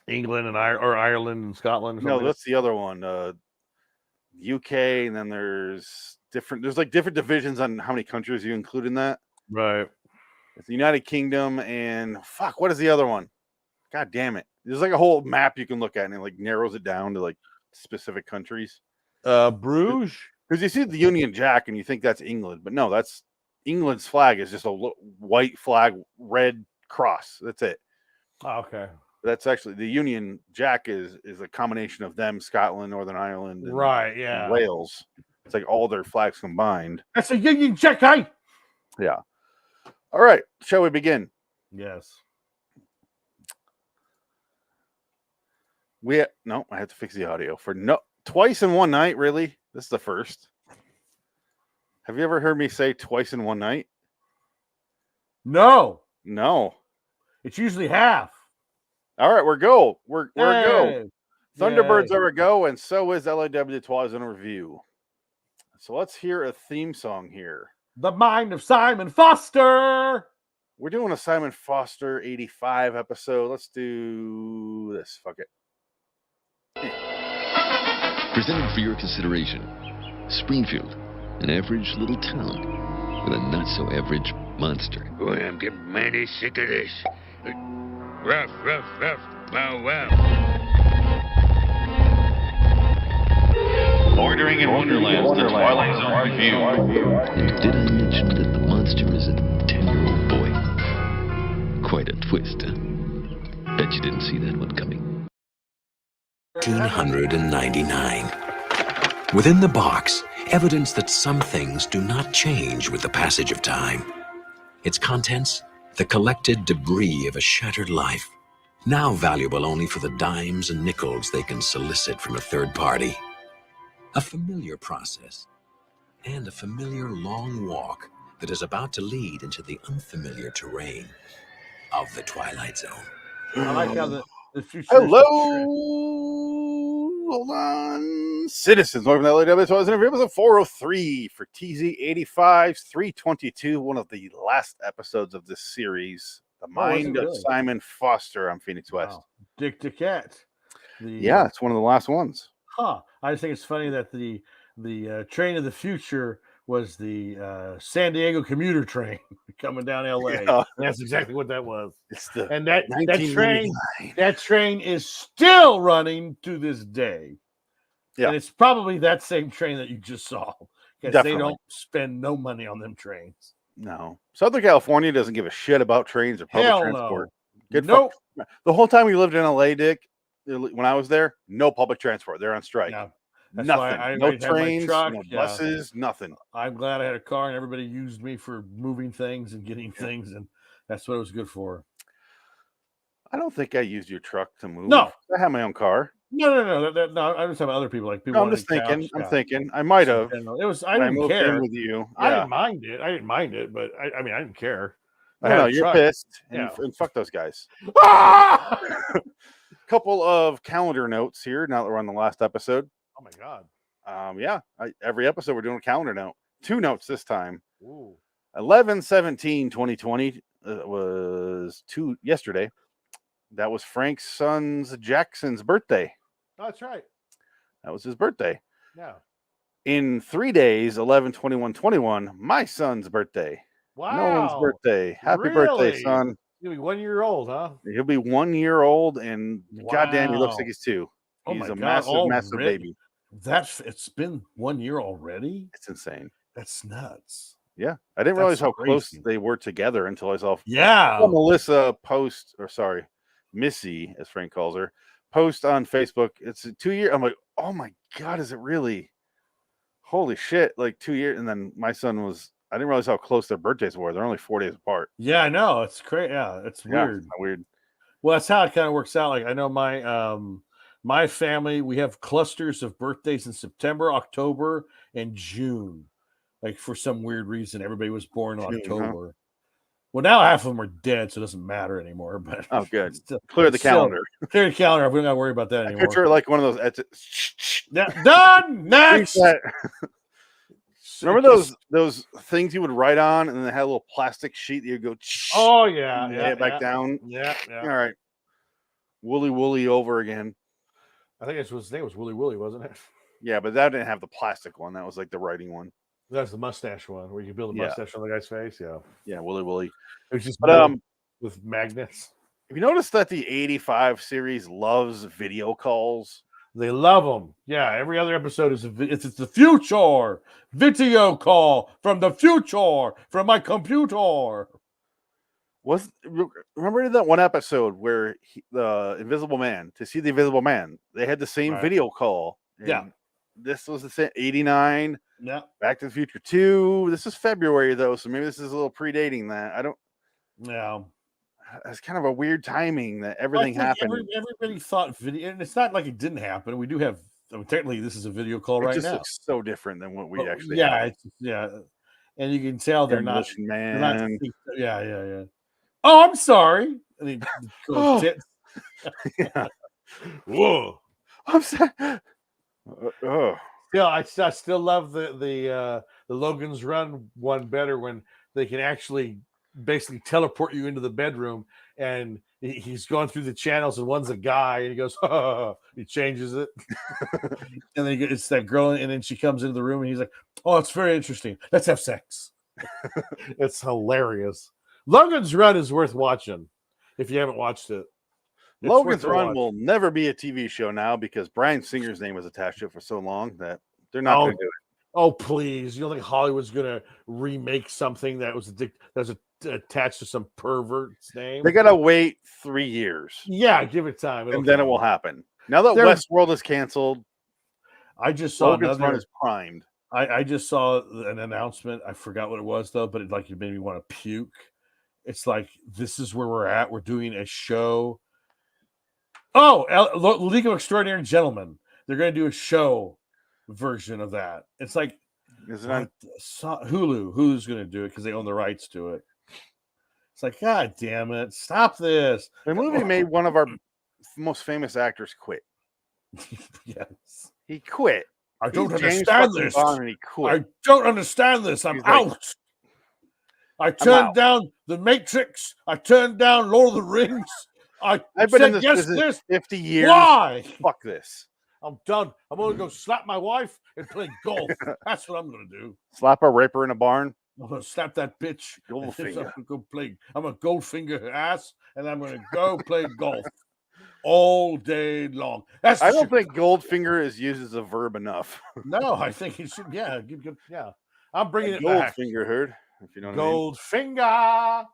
England and Ireland and Scotland. No, that's the other one. UK, and then there's different divisions on how many countries you include in that. Right. It's the United Kingdom and what is the other one? God damn it. There's like a whole map you can look at and it like narrows it down to like specific countries. Bruges. Because you see the Union Jack and you think that's England, but no, that's England's flag is just a white flag, red cross. That's it. Oh, okay. That's actually the Union Jack is a combination of them, Scotland, Northern Ireland, and, and Wales. It's like all their flags combined. That's a Union Jack, eh? Yeah. All right. Shall we begin? Yes. I have to fix the audio for twice in one night. Really? This is the first. Have you ever heard me say twice in one night? No. It's usually half. All right, we're a go. We're a go. Thunderbirds are a go, and so is LIW Twilight in Review. So let's hear a theme song here. The Mind of Simon Foster. We're doing a Simon Foster 85 episode. Let's do this. Fuck it. Presented for your consideration, Springfield, an average little town with a not-so-average monster. Boy, I'm getting mighty sick of this. Ruff, wow, wow. Bordering in Wonderland, the Twilight Zone Review. And did I mention that the monster is a 10-year-old boy? Quite a twist, huh? Bet you didn't see that one coming. 1999. Within the box, evidence that some things do not change with the passage of time. Its contents, the collected debris of a shattered life, now valuable only for the dimes and nickels they can solicit from a third party. A familiar process, and a familiar long walk that is about to lead into the unfamiliar terrain of the Twilight Zone. I like how the future. Hello, hold on, citizens. Welcome to LIW. Episode 403 for TZ85's 322. One of the last episodes of this series, The Mind of really? Simon Foster on Phoenix West. Wow. Dick DeCat. Yeah, it's one of the last ones. Huh. I just think it's funny that the train of the future was the San Diego commuter train coming down LA. Yeah. That's exactly what that was. It's the and that train is still running to this day. Yeah. And it's probably that same train that you just saw, because they Definitely. don't spend no money on them trains. No. Southern California doesn't give a shit about trains or public Hell transport. no. Good Nope. The whole time we lived in LA, Dick, when I was there, no public transport. They're on strike. No. That's Nothing. why I No had my trains, truck, no yeah. buses, nothing. I'm glad I had a car and everybody used me for moving things and getting things, and that's what it was good for. I don't think I used your truck to move. No. I have my own car. No. I was having other people, like people. No, I'm wanted just a couch, thinking. I'm yeah. thinking. I might have. It was. I when didn't moved care. in with you. I Yeah. didn't mind it. I didn't mind it, but I mean, I didn't care. I No, had a you're truck. pissed. Yeah. And fuck those guys. Ah! Couple of calendar notes here. Now that we're on the last episode. Oh my god. Every episode we're doing a calendar note. 2 notes this time. Ooh. 11/17/2020 was yesterday. That was Frank's son's Jackson's birthday. Oh, that's right. That was his birthday. Yeah. In 3 days, 11/21/21, my son's birthday. Wow. Nolan's birthday. Happy birthday, Really? son. He'll be 1 year old, huh? He'll be 1 year old, and goddamn, he looks Wow. like he's 2. Oh He's my a God, massive already? baby. It's been 1 year already. It's insane. That's nuts. Yeah, I didn't That's realize how close crazy. they were together until I saw Yeah. Missy, as Frank calls her, post on Facebook. It's a 2 year. I'm like, oh my God, is it really? Holy shit! Like 2 years, and then my son was. I didn't realize how close their birthdays were. They're only 4 days apart. Yeah, I know. It's crazy. Yeah, it's Yeah, weird. it's weird. Well, that's how it kind of works out. Like I know my family, we have clusters of birthdays in September, October, and June. Like for some weird reason, everybody was born in June, huh? October. Well, now half of them are dead, so it doesn't matter anymore. But Oh, good. Clear the still, calendar. clear the calendar. We don't got to worry about that I anymore. picture like one of those. Done. Next. Remember those things you would write on, and then they had a little plastic sheet that you go. Oh yeah, and yeah, lay it back yeah. down. Yeah. All right. Woolly over again. I think his name was Willy Willy, wasn't it? Yeah, but that didn't have the plastic one. That was like the writing one. That's the mustache one where you build a Yeah. mustache on the guy's face. Yeah. Yeah, Woolly. It was just But with magnets. have you noticed that the 85 series loves video calls? They love them. Yeah, every other episode is it's the future video call from the future from my computer. Remember that one episode where the Invisible Man, to see the Invisible Man, they had the same Right. video call. Yeah. This was the same 89. Yeah. Back to the Future 2. This is February though, so maybe this is a little predating that. I don't. Yeah. It's kind of a weird timing that Well, I everything think happened. Everybody thought video, and it's not like it didn't happen. We do have. I mean, technically, this is a video call It right just now. looks so different than what we But, actually yeah, have. yeah, and you can tell they're not. Demolition They're not Man. yeah. Oh, I'm sorry. And he goes, tits. Whoa. I'm sorry. Yeah, I still love the Logan's Run one better when they can actually basically teleport you into the bedroom, and he's going through the channels, and one's a guy, and he goes, oh, he changes it, and then it's that girl, and then she comes into the room, and he's like, oh, it's very interesting. Let's have sex. It's hilarious. Logan's Run is worth watching if you haven't watched it. It's Logan's worth a Run watch. will never be a TV show now because Bryan Singer's name was attached to it for so long that they're not going to do it. Oh, please. You don't think Hollywood's going to remake something that was attached to some pervert's name? They got to wait 3 years. Yeah, give it time. And then it will happen. Now that There- Westworld is canceled, I just saw Logan's Run another. is primed. I just saw an announcement. I forgot what it was though, but it made me want to puke. It's like, this is where we're at. We're doing a show. Oh, League of Extraordinary Gentlemen. They're going to do a show version of that. It's like, is it on Hulu? Hulu's going to do it because they own the rights to it. It's like, God damn it! Stop this. The movie made one of our most famous actors quit. Yes, he quit. I don't understand this. And he quit. I don't understand this. I'm out. I turned down The Matrix. I turned down Lord of the Rings. I've been in this business 50 years. Why? Fuck this. I'm done. I'm going to go slap my wife and play golf. That's what I'm going to do. Slap a raper in a barn. I'm going to slap that bitch. Goldfinger. I'm going to Goldfinger her ass, and I'm going to go play golf all day long. I don't think Goldfinger is used as a verb enough. No, I think he should. Yeah, yeah. I'm bringing it back. Goldfinger heard. If you know what I mean. Goldfinger.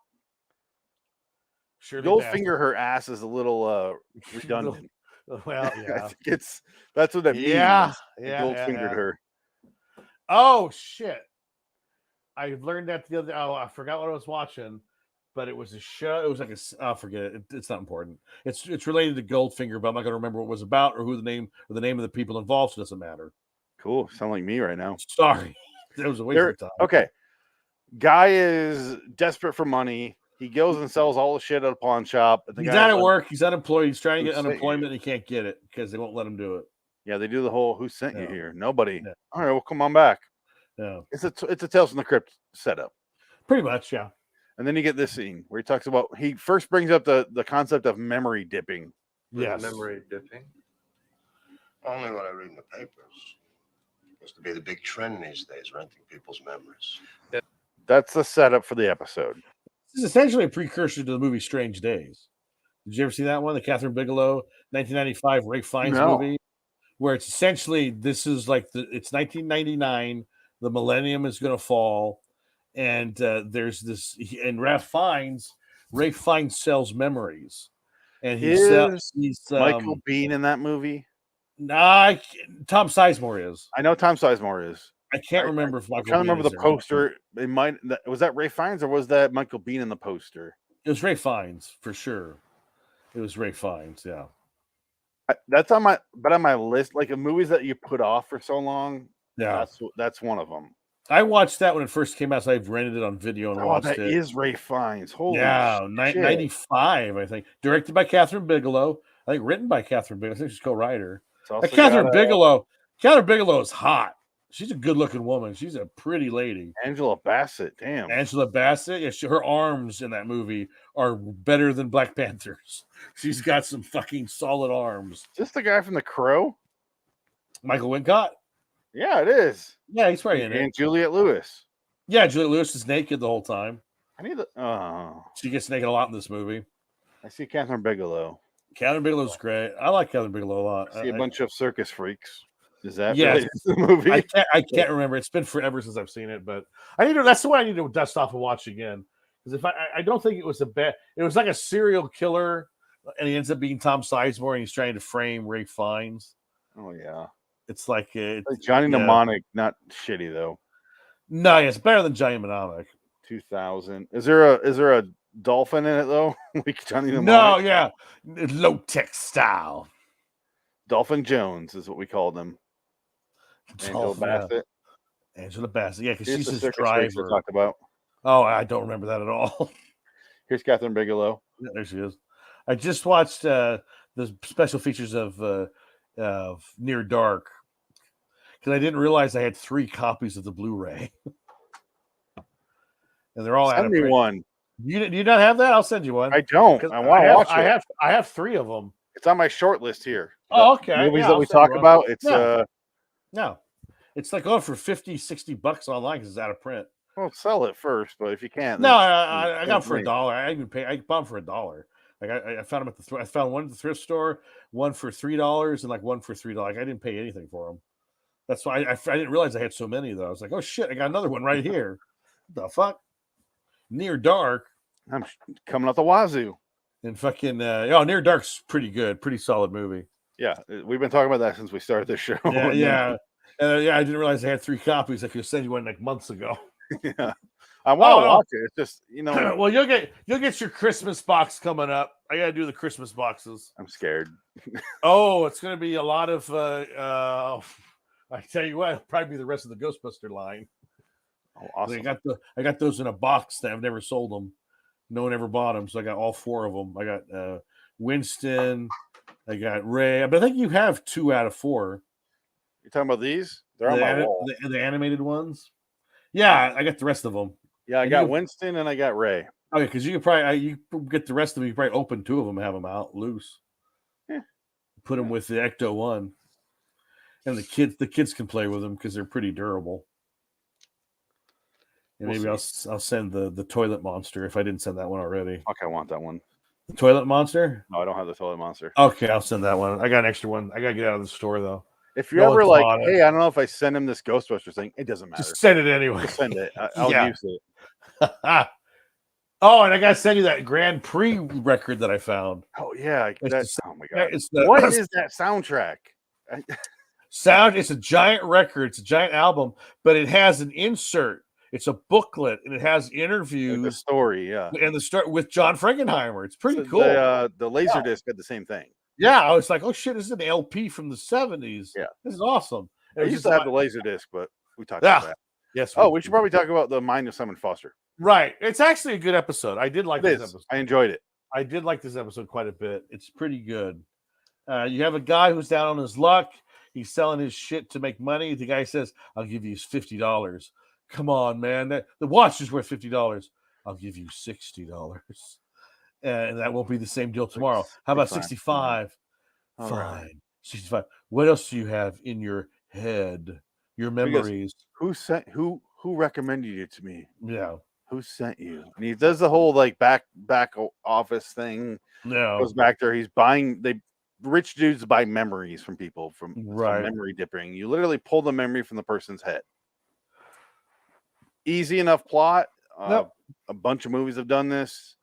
Goldfinger her ass is a little redundant. Well, yeah. I think that's what that means. Yeah. Goldfingered her. Oh shit. I learned that the other. Oh, I forgot what I was watching, but it was a show. It was like I'll forget it. It's not important. It's related to Goldfinger, but I'm not going to remember what it was about or who the name of the people involved. So it doesn't matter. Cool. Sound like me right now. Sorry, that was a waste of time. Okay. Guy is desperate for money. He goes and sells all the shit at a pawn shop. He's out of work. He's unemployed. He's trying to get unemployment. And he can't get it because they won't let him do it. Yeah, they do the whole "Who sent you here?" Nobody. Yeah. All right, well, come on back. Yeah, it's a Tales from the Crypt setup. Pretty much, yeah. And then you get this scene where he talks about he first brings up the concept of memory dipping. Yes, memory dipping. Only what I read in the papers. Supposed to be the big trend these days, renting people's memories. That's the setup for the episode. This is essentially a precursor to the movie Strange Days. Did you ever see that one? The Catherine Bigelow 1995 Ray Fiennes movie, where it's essentially this is like it's 1999. The millennium is going to fall, and there's this. And Ray Fiennes sells memories, and he's Michael Biehn in that movie. Nah, Tom Sizemore is. I know Tom Sizemore is. I can't remember if Michael. I'm trying to remember the poster. It might was that Ray Fiennes or was that Michael Biehn in the poster? It was Ray Fiennes for sure. It was Ray Fiennes, yeah. That's on my list, like of movies that you put off for so long. Yeah, that's one of them. I watched that when it first came out, so I've rented it on video and watched it. That is Ray Fiennes. Holy shit. 95, I think. Directed by Catherine Bigelow. I think written by Catherine Bigelow. I think she's co-writer. Catherine Bigelow is hot. She's a good-looking woman. She's a pretty lady. Angela Bassett, damn. Angela Bassett, yeah. Her arms in that movie are better than Black Panther's. She's got some fucking solid arms. Is this the guy from The Crow? Michael Wincott? Yeah, it is. Yeah, he's probably in it. And Juliette Lewis. Yeah, Juliette Lewis is naked the whole time. I need the. She gets naked a lot in this movie. I see Catherine Bigelow. Catherine Bigelow's great. I like Catherine Bigelow a lot. I see a bunch of circus freaks. Is that the movie? I can't remember. It's been forever since I've seen it, but that's the one I need to dust off and watch again. Because if I don't think it was it was like a serial killer, and he ends up being Tom Sizemore, and he's trying to frame Ray Fiennes. Oh yeah, it's like Johnny Mnemonic, not shitty though. No, it's better than Johnny Mnemonic. 2000. Is there a dolphin in it though? Like Johnny Mnemonic? No, yeah, low tech style. Dolphin Jones is what we called him. Angela Bassett. Angela Bassett, yeah, because she's his driver. driver. About. Oh, I don't remember that at all. Here's Catherine Bigelow. Yeah, there she is. I just watched the special features of Near Dark because I didn't realize I had 3 copies of the Blu-ray, and they're all out of print. Send me one. Do you not have that? I'll send you one. I don't. I want to watch it. I have 3 of them. It's on my short list here. Oh, okay. Movies that we talk about. It's no, it's like going for $50-$60 online because it's out of print. Well, sell it first, but if you can't, no, I got them for $1. I bought them for $1. Like I found them at I found one at the thrift store, one for $3, and like one for $3. Like, I didn't pay anything for them. That's why I didn't realize I had so many of those. I was like, oh shit, I got another one right here. What the fuck? Near Dark. I'm coming out the wazoo. And fucking Near Dark's pretty good, pretty solid movie. Yeah, we've been talking about that since we started this show. Yeah. Yeah, I didn't realize I had 3 copies. I could have sent you one like months ago. Yeah. I want to watch it. It's just, Well, you'll get your Christmas box coming up. I gotta do the Christmas boxes. I'm scared. Oh, it's gonna be a lot of I tell you what, it'll probably be the rest of the Ghostbuster line. Oh, awesome. I got those in a box that I've never sold them. No one ever bought them, so I got all 4 of them. I got Winston, I got Ray, but I think you have 2 out of 4. You're talking about these? They're on my wall. The animated ones. Yeah, I got the rest of them. Yeah, I got Winston and I got Ray. Okay, because you could probably you get the rest of them. You could probably open 2 of them and have them out loose. Yeah. Put them with the Ecto 1, and the kids can play with them because they're pretty durable. And maybe I'll send the toilet monster if I didn't send that one already. Okay, I want that one. The toilet monster? No, I don't have the toilet monster. Okay, I'll send that one. I got an extra one. I gotta get out of the store though. If you're ever like, hey, I don't know if I send him this Ghostbusters thing, it doesn't matter. Just send it anyway. Just send it. I'll use it. Oh, and I gotta send you that Grand Prix record that I found. Oh yeah, oh my god! What What is that soundtrack? It's a giant record. It's a giant album, but it has an insert. It's a booklet, and it has interviews, the story, yeah, and the story with John Frankenheimer. It's pretty cool. The Laserdisc had the same thing. Yeah, I was like, oh shit, this is an LP from the 70s. Yeah, this is awesome. I used to have the Laserdisc, but we talked about that. Yes. Oh, we should probably talk about the Mind of Simon Foster. Right. It's actually a good episode. I did like this episode. I enjoyed it. I did like this episode quite a bit. It's pretty good. You have a guy who's down on his luck. He's selling his shit to make money. The guy says, I'll give you $50. Come on, man. The watch is worth $50. I'll give you $60. And that won't be the same deal tomorrow. How about 65? Fine. Right. 65. What else do you have in your head? Your memories. Who recommended you to me? Yeah. Who sent you? And he does the whole like back office thing. No. Goes back there. He's buying rich dudes buy memories from people from memory dipping. You literally pull the memory from the person's head. Easy enough plot. A bunch of movies have done this.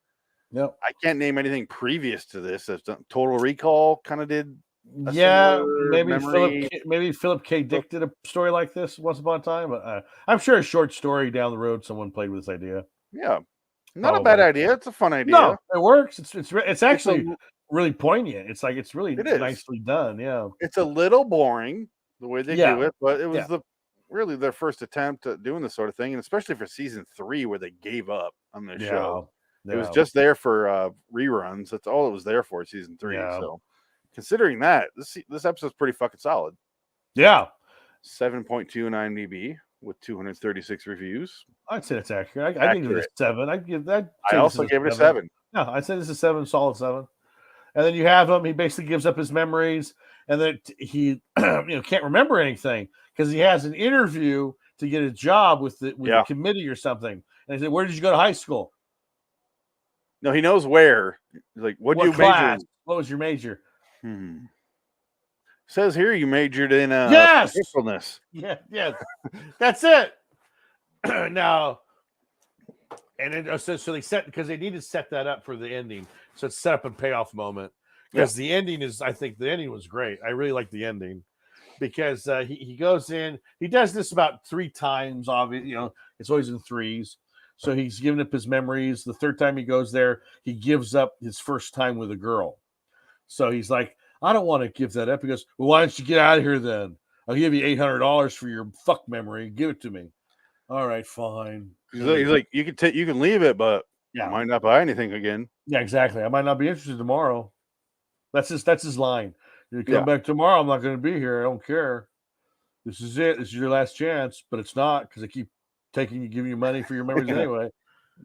Yep. I can't name anything previous to this. Total Recall kind of did. Maybe Philip K. Dick did a story like this once upon a time. But I'm sure a short story down the road, someone played with this idea. Yeah, not a bad idea. It's a fun idea. No, it works. It's actually really poignant. It's like it's really nicely done. Yeah, it's a little boring the way they do it, but it was really their first attempt at doing this sort of thing, and especially for season 3 where they gave up on the show. It was just there for reruns. That's all it was there for, season 3. Yeah. So, considering that, this episode's pretty fucking solid. Yeah, 7.2 in IMDb with 236 reviews. I'd say it's accurate. I give it a 7. I'd give that. I also gave it a 7. No, I'd say this is a 7, solid 7. And then you have him. He basically gives up his memories, and then he can't remember anything because he has an interview to get a job with the committee or something. And they said, "Where did you go to high school?" No, he knows where. He's like, what do you major in? What was your major? Says here you majored in forgetfulness. Yeah, yes. That's it. Now, and then so they set because they need to set that up for the ending. So it's set up and payoff moment. Because the ending I think the ending was great. I really like the ending. Because he goes in, he does this about 3 times, obviously, it's always in 3s. So he's giving up his memories. The 3rd time he goes there, he gives up his first time with a girl. So he's like, I don't want to give that up. He goes, well, why don't you get out of here then? I'll give you $800 for your fuck memory. Give it to me. All right, fine. He's like, you can leave it, but I might not buy anything again. Yeah, exactly. I might not be interested tomorrow. That's his line. You come back tomorrow, I'm not going to be here. I don't care. This is it. This is your last chance, but it's not because I keep giving you money for your memories anyway.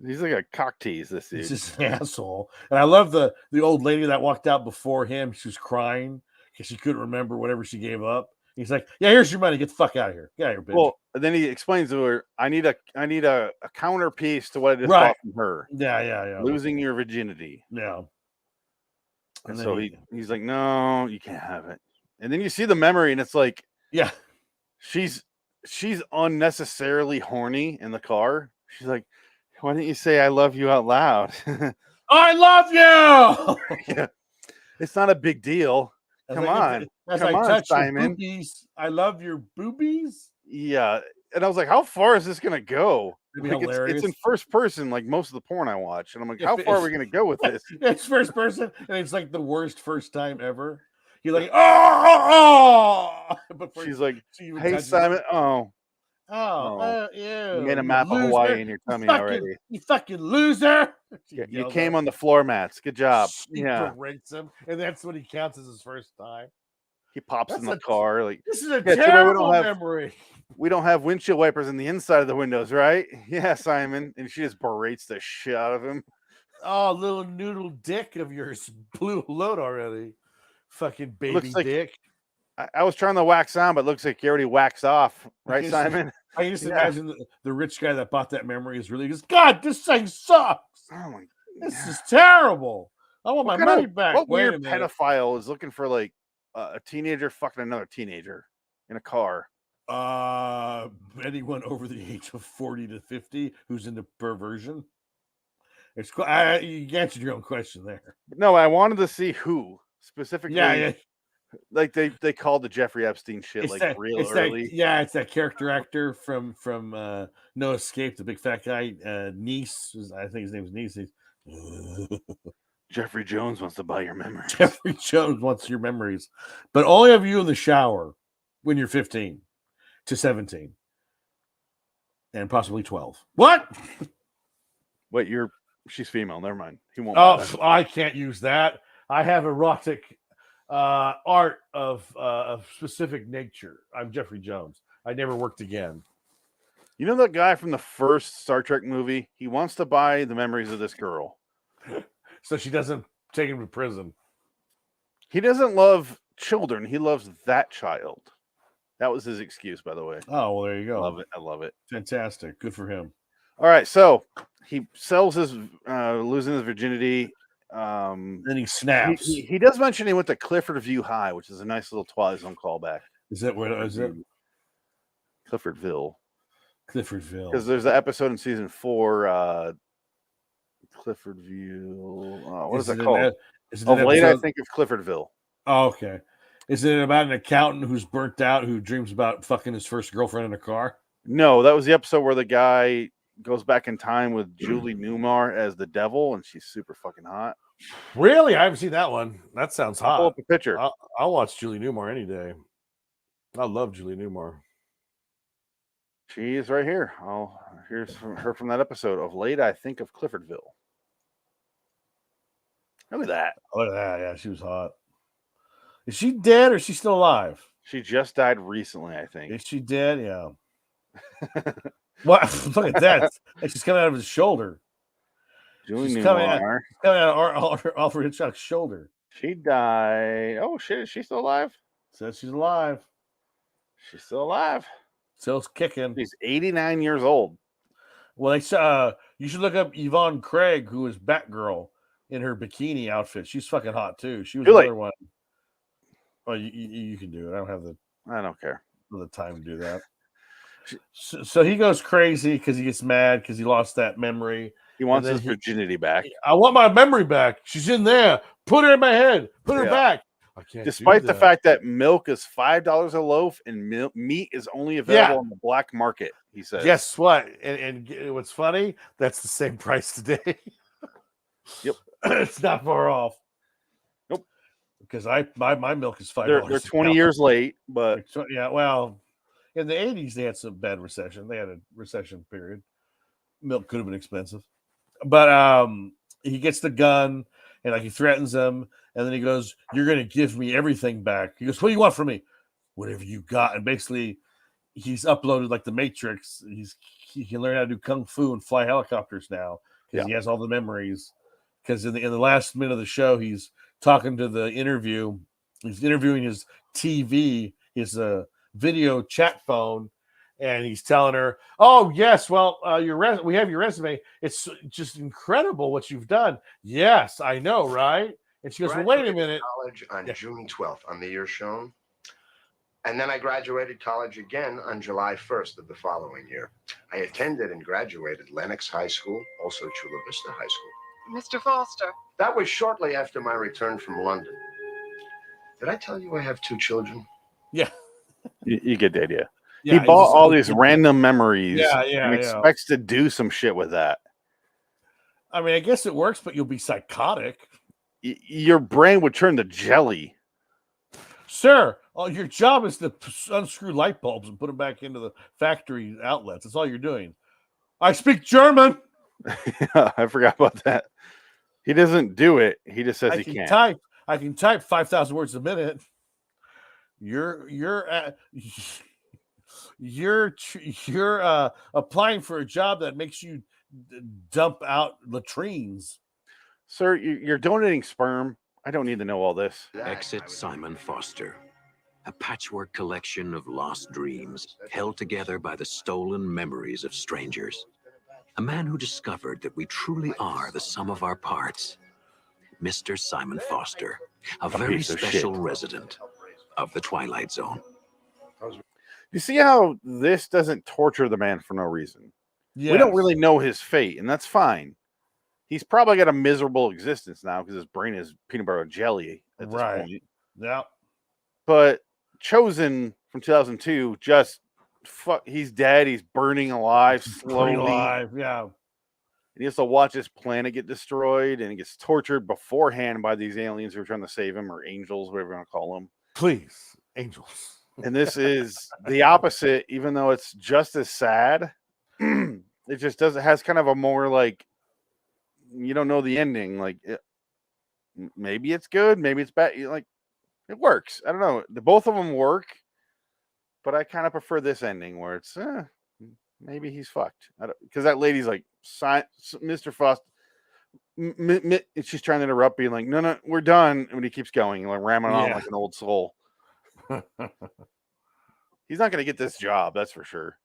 He's like a cock tease, this dude. He's just an asshole. And I love the old lady that walked out before him. She was crying because she couldn't remember whatever she gave up. He's like, yeah, here's your money. Get the fuck out of here. Get out of here, bitch. Well, and then he explains to her, I need a counterpiece to what I just bought from her. Yeah. Losing your virginity. Yeah. And so he's like, no, you can't have it. And then you see the memory, and it's like, yeah, she's unnecessarily horny in the car. She's like, why didn't you say I love you out loud? I love you. Yeah, it's not a big deal. Come on, as come I on, touch your Simon. boobies, I love your boobies. Yeah, and I was like, how far is this gonna go? It'd be Like it's hilarious. in first person, like most of the porn I watch, and I'm like, If- how far are if- we gonna go with this? It's first person, and it's like the worst first time ever. You're like, oh, but She's like, she even hey touches Simon, it. oh, Yeah. you made a map of Hawaii in your tummy already. You fucking loser. She Yeah, you yells came out. on the floor mats. Good job. She Yeah, berates him, and that's what he counts as his first time. he pops That's in the a- car. Like, This is a yeah, too bad terrible memory. we don't have windshield wipers in the inside of the windows, right? Yeah, Simon, and she just berates the shit out of him. Oh, little noodle dick of yours blew a load already. Fucking baby Looks like- dick. I was trying to wax on, but it looks like you already waxed off, right, Yes. Simon? I just Yeah. imagine the rich guy that bought that memory is really just, God, this thing sucks. Oh my! This is terrible. I want my money back. What Wait a weird minute. pedophile is looking for like a teenager fucking another teenager in a car? Anyone over the age of 40 to 50 who's into perversion? It's you answered your own question there. No, I wanted to see who specifically. Yeah. Like they called the Jeffrey Epstein shit It's like that, real it's early. it's that character actor from No Escape, the big fat guy, Nice. I think his name is Nice. Jeffrey Jones wants to buy your memories. Jeffrey Jones wants your memories, but only of you in the shower when you're 15 to 17 and possibly 12. What? Wait, she's female. Never mind. He won't. buy that. I can't use that. I have erotic art of specific nature. I'm Jeffrey Jones. I never worked again. You know that guy from the first Star Trek movie? He wants to buy the memories of this girl. So she doesn't take him to prison. He doesn't love children. He loves that child. That was his excuse, by the way. Oh, well, there you go. Love it. I love it. Fantastic. Good for him. All right. So he sells his losing his virginity. Then he snaps. He does mention he went to Clifford View High, which is a nice little Twilight Zone callback. Is that where is it? Cliffordville. Cliffordville. Because there's an episode in season 4, Cliffordville. What is that called? Of late, I think of Cliffordville. Oh, okay. Is it about an accountant who's burnt out who dreams about fucking his first girlfriend in a car? No, that was the episode where the guy goes back in time with Julie Newmar as the devil, and she's super fucking hot. Really? I haven't seen that one. That sounds hot. Pull up a picture. I'll watch Julie Newmar any day. I love Julie Newmar. She is right here. Here's her from that episode. Of late, I think of Cliffordville. Look at that. Look at that. Yeah, she was hot. Is she dead or is she still alive? She just died recently, I think. Is she dead? Yeah. What? Look at that. Like she's coming out of his shoulder. Julie She's Newmar. coming out of Alfred Hitchcock's shoulder. She died. Oh shit! Is she still alive? Says she's alive. She's still alive. Still kicking. She's 89 years old. Well, you should look up Yvonne Craig, who is Batgirl in her bikini outfit. She's fucking hot too. She was another one. Well, you can do it. I don't care. The time to do that. So he goes crazy because he gets mad because he lost that memory. He wants his virginity back. I want my memory back. She's in there. Put her in my head. Put her back. I can't. Despite the fact that milk is $5 a loaf and meat is only available on the black market, he says. Guess what? And what's funny? That's the same price today. Yep. It's not far off. Nope. Because my milk is $5. They're 20 years late, but yeah. Well, in the 80s they had some bad recession. They had a recession period. Milk could have been expensive, but he gets the gun and like he threatens them, and then he goes, "You're going to give me everything back." He goes, "What do you want from me?" "Whatever you got." And basically, he's uploaded like the Matrix. He can learn how to do kung fu and fly helicopters now because he has all the memories. Because in the last minute of the show, he's talking to the interview. He's interviewing his TV, his video chat phone, and he's telling her, "Oh yes, well, we have your resume. It's just incredible what you've done." "Yes, I know, right?" And she goes, "Well, wait a minute." College on June 12th on the year shown, and then I graduated college again on July 1st of the following year. I attended and graduated Lenox High School, also Chula Vista High School. Mr. Foster. That was shortly after my return from London. Did I tell you I have 2 children? Yeah. You get the idea. Yeah, He he's bought just all like- these random memories Yeah, and yeah. expects to do some shit with that. I mean, I guess it works, but you'll be psychotic. Your brain would turn to jelly. Sir, your job is to unscrew light bulbs and put them back into the factory outlets. That's all you're doing. I speak German. I forgot about that. He doesn't do it. He just says I he can can't. type. I can type 5,000 words a minute. You're applying for a job that makes you dump out latrines. Sir, you're donating sperm. I don't need to know all this. Exit Simon Foster, a patchwork collection of lost dreams held together by the stolen memories of strangers. A man who discovered that we truly are the sum of our parts. Mr. Simon Foster, a very piece of special shit. resident of the Twilight Zone. You see how this doesn't torture the man for no reason? We don't Yes. really know his fate, and that's fine. He's probably got a miserable existence now because his brain is peanut butter and jelly at this Right. point. Yeah. But Chosen from 2002, just he's dead. He's burning alive slowly. Pretty alive. Yeah. And he has to watch his planet get destroyed, and he gets tortured beforehand by these aliens who are trying to save him, or angels, whatever you want to call them. Please, angels. And this is the opposite, even though it's just as sad. It just has kind of a more like, you don't know the ending. Like, maybe it's good, maybe it's bad. Like, it works. I don't know. Both of them work, but I kind of prefer this ending where it's maybe he's fucked. Because that lady's like, Mr. Foster. She's trying to interrupt, being like, no, we're done. And he keeps going, like ramming on like an old soul. He's not going to get this job, that's for sure.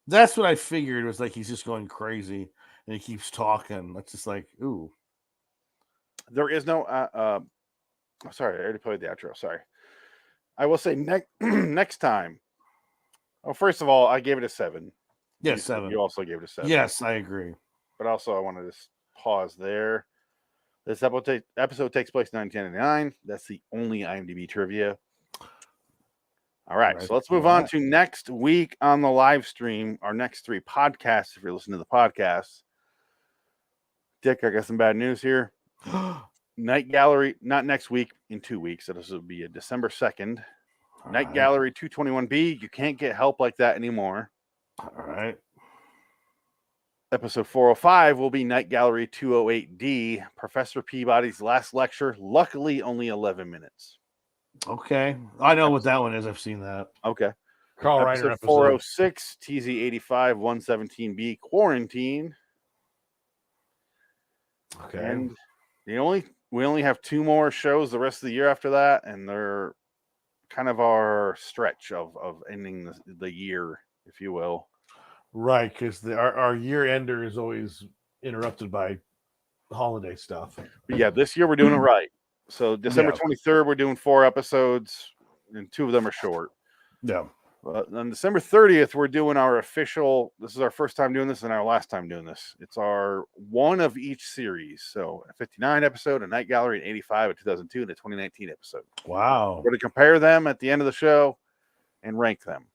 That's what I figured. Was like he's just going crazy and he keeps talking. That's just like, ooh. There is no sorry, I already played the outro. Sorry. I will say next time. Oh, first of all, I gave it a 7. Yes, 7. You also gave it a 7. Yes, I agree. But also I want to just pause there. This episode takes place in 1999. That's the only IMDb trivia. All right, so let's move on to next week on the live stream. Our next 3 podcasts, if you're listening to the podcast. Dick, I got some bad news here. Night Gallery, not next week, in 2 weeks. So this will be a December 2nd. Night Gallery 221B. You can't get help like that anymore. All right. Episode 405 will be Night Gallery 208D, Professor Peabody's last lecture. Luckily, only 11 minutes. Okay. I know what that one is. I've seen that. Okay. Carl Reiner episode 406, TZ85 117B, Quarantine. Okay. And we only have 2 more shows the rest of the year after that, and they're kind of our stretch of ending the year, if you will. Right, because our year ender is always interrupted by holiday stuff. But yeah, this year we're doing it right. So December 23rd, we're doing 4 episodes, and 2 of them are short. Yeah. On December 30th, we're doing our official. This is our first time doing this and our last time doing this. It's our one of each series. So a 59 episode, a Night Gallery, an 85, a 2002, and a 2019 episode. Wow. We're going to compare them at the end of the show and rank them.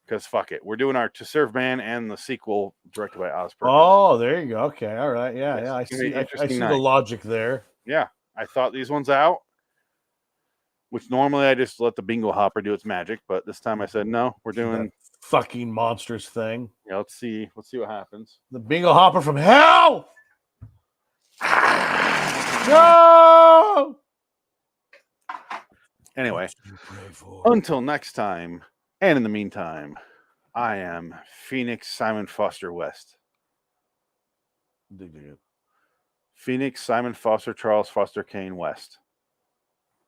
Because fuck it. We're doing our To Serve Man and the sequel directed by Oz Perkins. Oh, there you go. Okay. All right. Yeah. Yes, Yeah. I it's gonna be see. an I interesting see night. the logic there. Yeah. I thought these ones out, which normally I just let the bingo hopper do its magic. But this time I said, no, we're doing That fucking monstrous thing. Yeah, let's see what happens. The bingo hopper from hell. No. Anyway, until next time, and in the meantime, I am Phoenix Simon Foster West. Phoenix Simon Foster Charles Foster Kane West.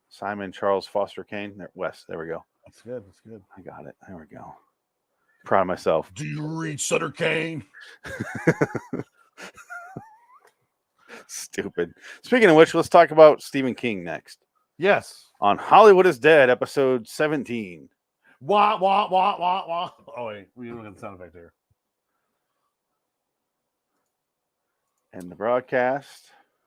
Simon Charles Foster Kane West. There we go. That's good. That's good. I got it. There we go. Proud of myself. Do you read Sutter Kane? Stupid. Speaking of which, let's talk about Stephen King next. Yes. On Hollywood is Dead, episode 17. Wah, wah, wah, wah, wah. Oh, wait. We don't get the sound effect there. And the broadcast